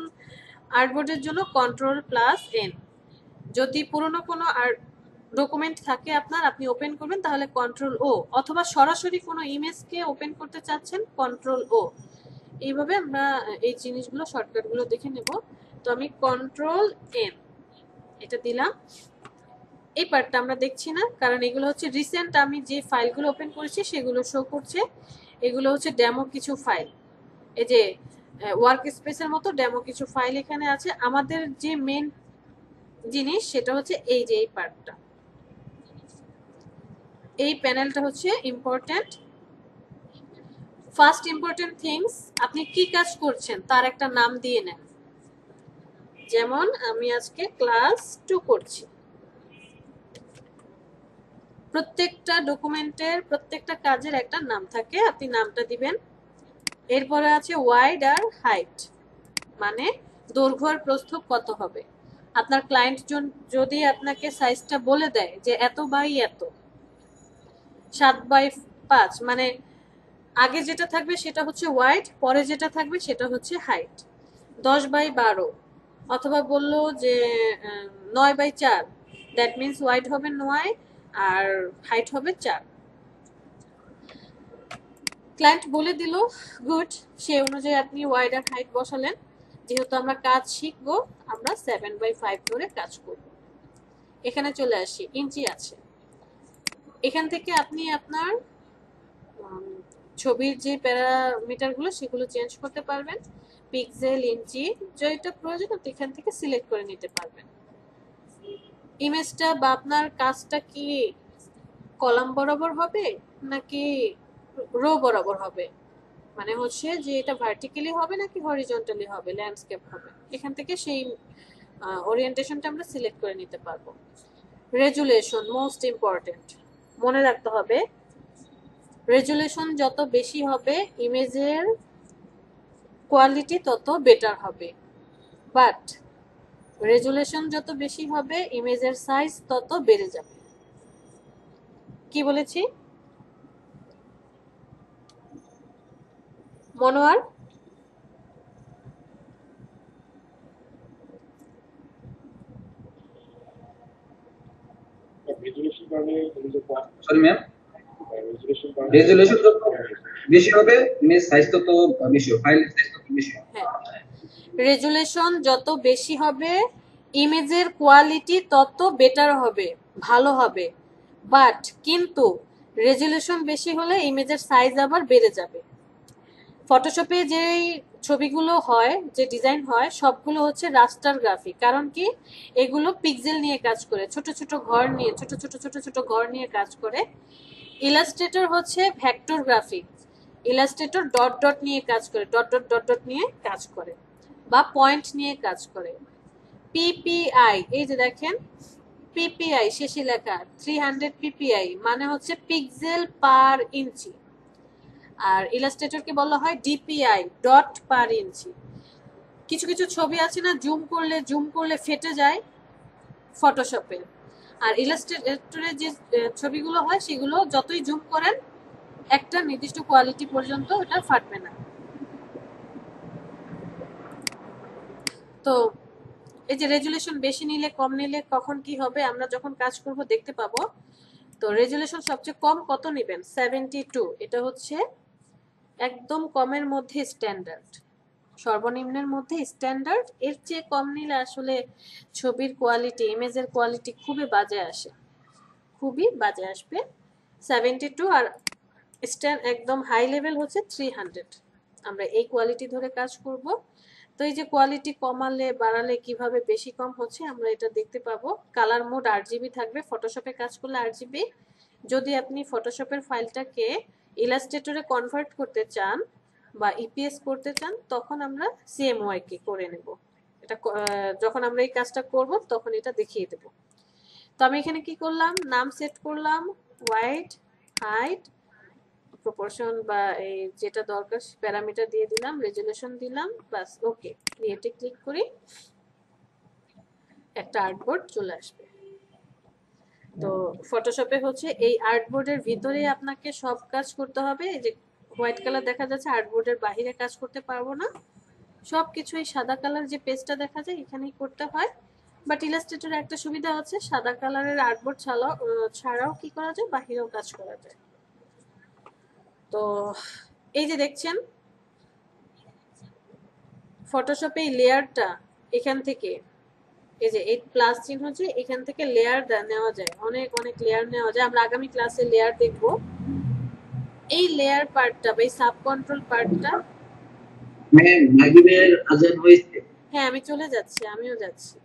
আর্টবোর্ডের জন্য Ctrl+N। যদি পুরনো কোনো ডকুমেন্ট থাকে আপনার, আপনি ওপেন করবেন তাহলে Ctrl+O, অথবা সরাসরি কোনো ইমেজকে ওপেন করতে চাচ্ছেন Ctrl+O। এইভাবে আমরা এই জিনিসগুলো শর্টকাটগুলো দেখে নেব। তো আমি Ctrl+N এটা দিলাম। এই পার্টটা আমরা দেখছি না, কারণ এগুলো হচ্ছে রিসেন্ট আমি যে ফাইলগুলো ওপেন করেছি সেগুলো শো করছে। এগুলো হচ্ছে ডেমো কিছু ফাইল, এই যে ওয়ার্ক স্পেসের মতো ডেমো কিছু ফাইল এখানে আছে। আমাদের যে মেন জিনিস সেটা হচ্ছে এই যে এই পার্টটা, এই প্যানেলটা হচ্ছে ইম্পর্টেন্ট। ফার্স্ট ইম্পর্টেন্ট থিংস, আপনি কি কাজ করছেন তার একটা নাম দিয়ে নেন। যেমন আমি আজকে ক্লাস 2 করছি। প্রত্যেকটা ডকুমেন্টের প্রত্যেকটা কাজের একটা নাম থাকে, আপনি নামটা দিবেন। এরপরে আছে ওয়াইড আর হাইট, মানে দৈর্ঘ্য আর প্রস্থ কত হবে। আপনার ক্লায়েন্ট যদি আপনাকে সাইজটা বলে দেয় যে এত বাই এত, 7x5, মানে আগে যেটা থাকবে সেটা হচ্ছে ওয়াইড, পরে যেটা থাকবে সেটা হচ্ছে হাইট। 10x12, অথবা বললো যে 9x4, দ্যাট মিনস ওয়াইড হবে 9 আর হাইট হবে 4। ক্লায়েন্ট বলে দিল, গুড, সে অনুযায়ী আপনি ওয়াইড আর হাইট বসালেন। যেহেতু আমরা কাজ শিখবো, আমরা 7x5 ধরে কাজ করব। এখানে চলে আসি, ইঞ্চি আছে। এখান থেকে আপনি আপনার ছবির যে প্যারামিটারগুলো সেগুলো চেঞ্জ করতে পারবেন। পিক্সেল, ইঞ্চি, যেটা প্রয়োজন আপনি এখান থেকে সিলেক্ট করে নিতে পারবেন। ইমেজটা বা আপনার কাজটা কি কলাম বরাবর হবে নাকি রো বরাবর হবে, মানে হচ্ছে যে এটা ভার্টিক্যালি হবে নাকি হরিজন্টালি হবে, ল্যান্ডস্কেপ হবে, এখান থেকে সেই ওরিয়েন্টেশনটা আমরা সিলেক্ট করে নিতে পারবো। রেজুলেশন মোস্ট ইম্পর্টেন্ট, মনে রাখতে হবে। রেজুলেশন যত বেশি হবে ইমেজের কোয়ালিটি তত বেটার হবে, বাট রেজুলেশন যত বেশি হবে ইমেজের সাইজ তত বেড়ে যাবে। কি বলেছি মনোয়ার? সরি ম্যাম, রেজুলেশন যত বেশি হবে ইমেজ সাইজ তত বেশি হবে, ফাইল সাইজ তত বেশি হবে। হ্যাঁ, রেজুলেশন যত বেশি হবে ইমেজের কোয়ালিটি তত বেটার হবে, ভালো হবে, বাট কিন্তু রেজুলেশন বেশি হলে ইমেজের সাইজ আবার বেড়ে যাবে। ফটোশপে যেই ছবিগুলো হয়, যে ডিজাইন হয়, সবগুলো হচ্ছে রাস্টার গ্রাফিক। কারণ কি, এগুলো পিক্সেল নিয়ে কাজ করে, ছোট ছোট ঘর নিয়ে, ছোট ছোট ঘর নিয়ে কাজ করে। ইলাস্ট্রেটর হচ্ছে vector graphic, Illustrator dot dot নিয়ে কাজ করে, ডট ডট ডট ডট নিয়ে কাজ করে, বা পয়েন্ট নিয়ে কাজ করে। পিপিআই, এই যে দেখেন পিপিআই শেষে লেখা 300 পিপিআই, মানে হচ্ছে পিক্সেল পার ইঞ্চি। আর ইলাস্ট্রেটরকে বলা হয় ডিপিআই, ডট পার ইঞ্চি। কিছু কিছু ছবি আছে না, জুম করলে ফেটে যায় ফটোশপে, আর ইলাস্ট্রেটরের যে ছবিগুলো হয় সেগুলো যতই জুম করেন একটা নির্দিষ্ট কোয়ালিটি পর্যন্ত ওটা ফাটবে না। তো এই যে রেজুলেশন বেশি নিলে কম নিলে কখন কি হবে আমরা যখন কাজ করব দেখতে পাবো। তো রেজুলেশন সবচেয়ে কম কত নেবেন? 72। এটা হচ্ছে একদম কমের মধ্যে স্ট্যান্ডার্ড, সর্বনিম্নের মধ্যে স্ট্যান্ডার্ড। এর চেয়ে কম নিলে আসলে ছবির কোয়ালিটি, ইমেজের কোয়ালিটি খুবই বাজে আসে, খুবই বাজে আসবে। 72 আর একদম হাই লেভেল হচ্ছে 300। আমরা এই কোয়ালিটি ধরে কাজ করব। তো এই যে কোয়ালিটি কমালে বাড়ালে কিভাবে বেশি কম হচ্ছে আমরা এটা দেখতে পাবো। কালার মোড RGB থাকবে, ফটোশপে কাজ করলে RGB। যদি আপনি ফটোশপের ফাইলটাকে ইলাস্ট্রেটরে কনভার্ট করতে চান বা ইপিএস করতে চান তখন আমরা CMYK করে নেব। এটা যখন আমরা এই কাজটা করব তখন এটা দেখিয়ে দেব। তো আমি এখানে কি করলাম, নাম সেট করলাম, হোয়াইট, হাইট, প্রপোর্শন বা এই যেটা দরকার প্যারামিটার দিয়ে দিলাম, রেজুলেশন দিলাম, বাস ওকে। ক্রিয়েটে ক্লিক করি, একটা আর্টবোর্ড চলে আসবে। তো ফটোশপে হচ্ছে এই আর্টবোর্ডের ভিতরে আপনাকে সব কাজ করতে হবে। এই যে হোয়াইট কালার দেখা যাচ্ছে, আর্টবোর্ডের বাইরে কাজ করতে পারবো না, সবকিছু এই সাদা কালার যে পেজটা দেখা যায় এখানেই করতে হয়। বাট ইলাস্ট্রেটরে একটা সুবিধা আছে, সাদা কালারের আর্টবোর্ড ছাড়াও কি করা যায়, বাহিরেও কাজ করা যায়। তো এই যে দেখছেন ফটোশপে এই লেয়ারটা এখান থেকে, এই যে 8+ চিহ্ন হচ্ছে, এখান থেকে লেয়ার নেওয়া যায়, অনেক অনেক লেয়ার নেওয়া যায়। আমরা আগামী ক্লাসে লেয়ার দেখব। এই লেয়ার পার্টটা বা এই সাব কন্ট্রোল পার্টটা, ম্যাম মাগরিবের আজান হয়েছে। হ্যাঁ আমি চলে যাচ্ছি, আমিও যাচ্ছি।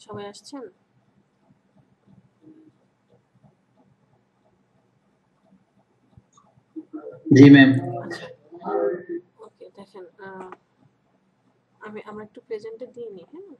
সবাই আসছেন? জি ম্যাম। ওকে দেখেন, আমরা একটু প্রেজেন্টে দিয়ে নিই। হ্যাঁ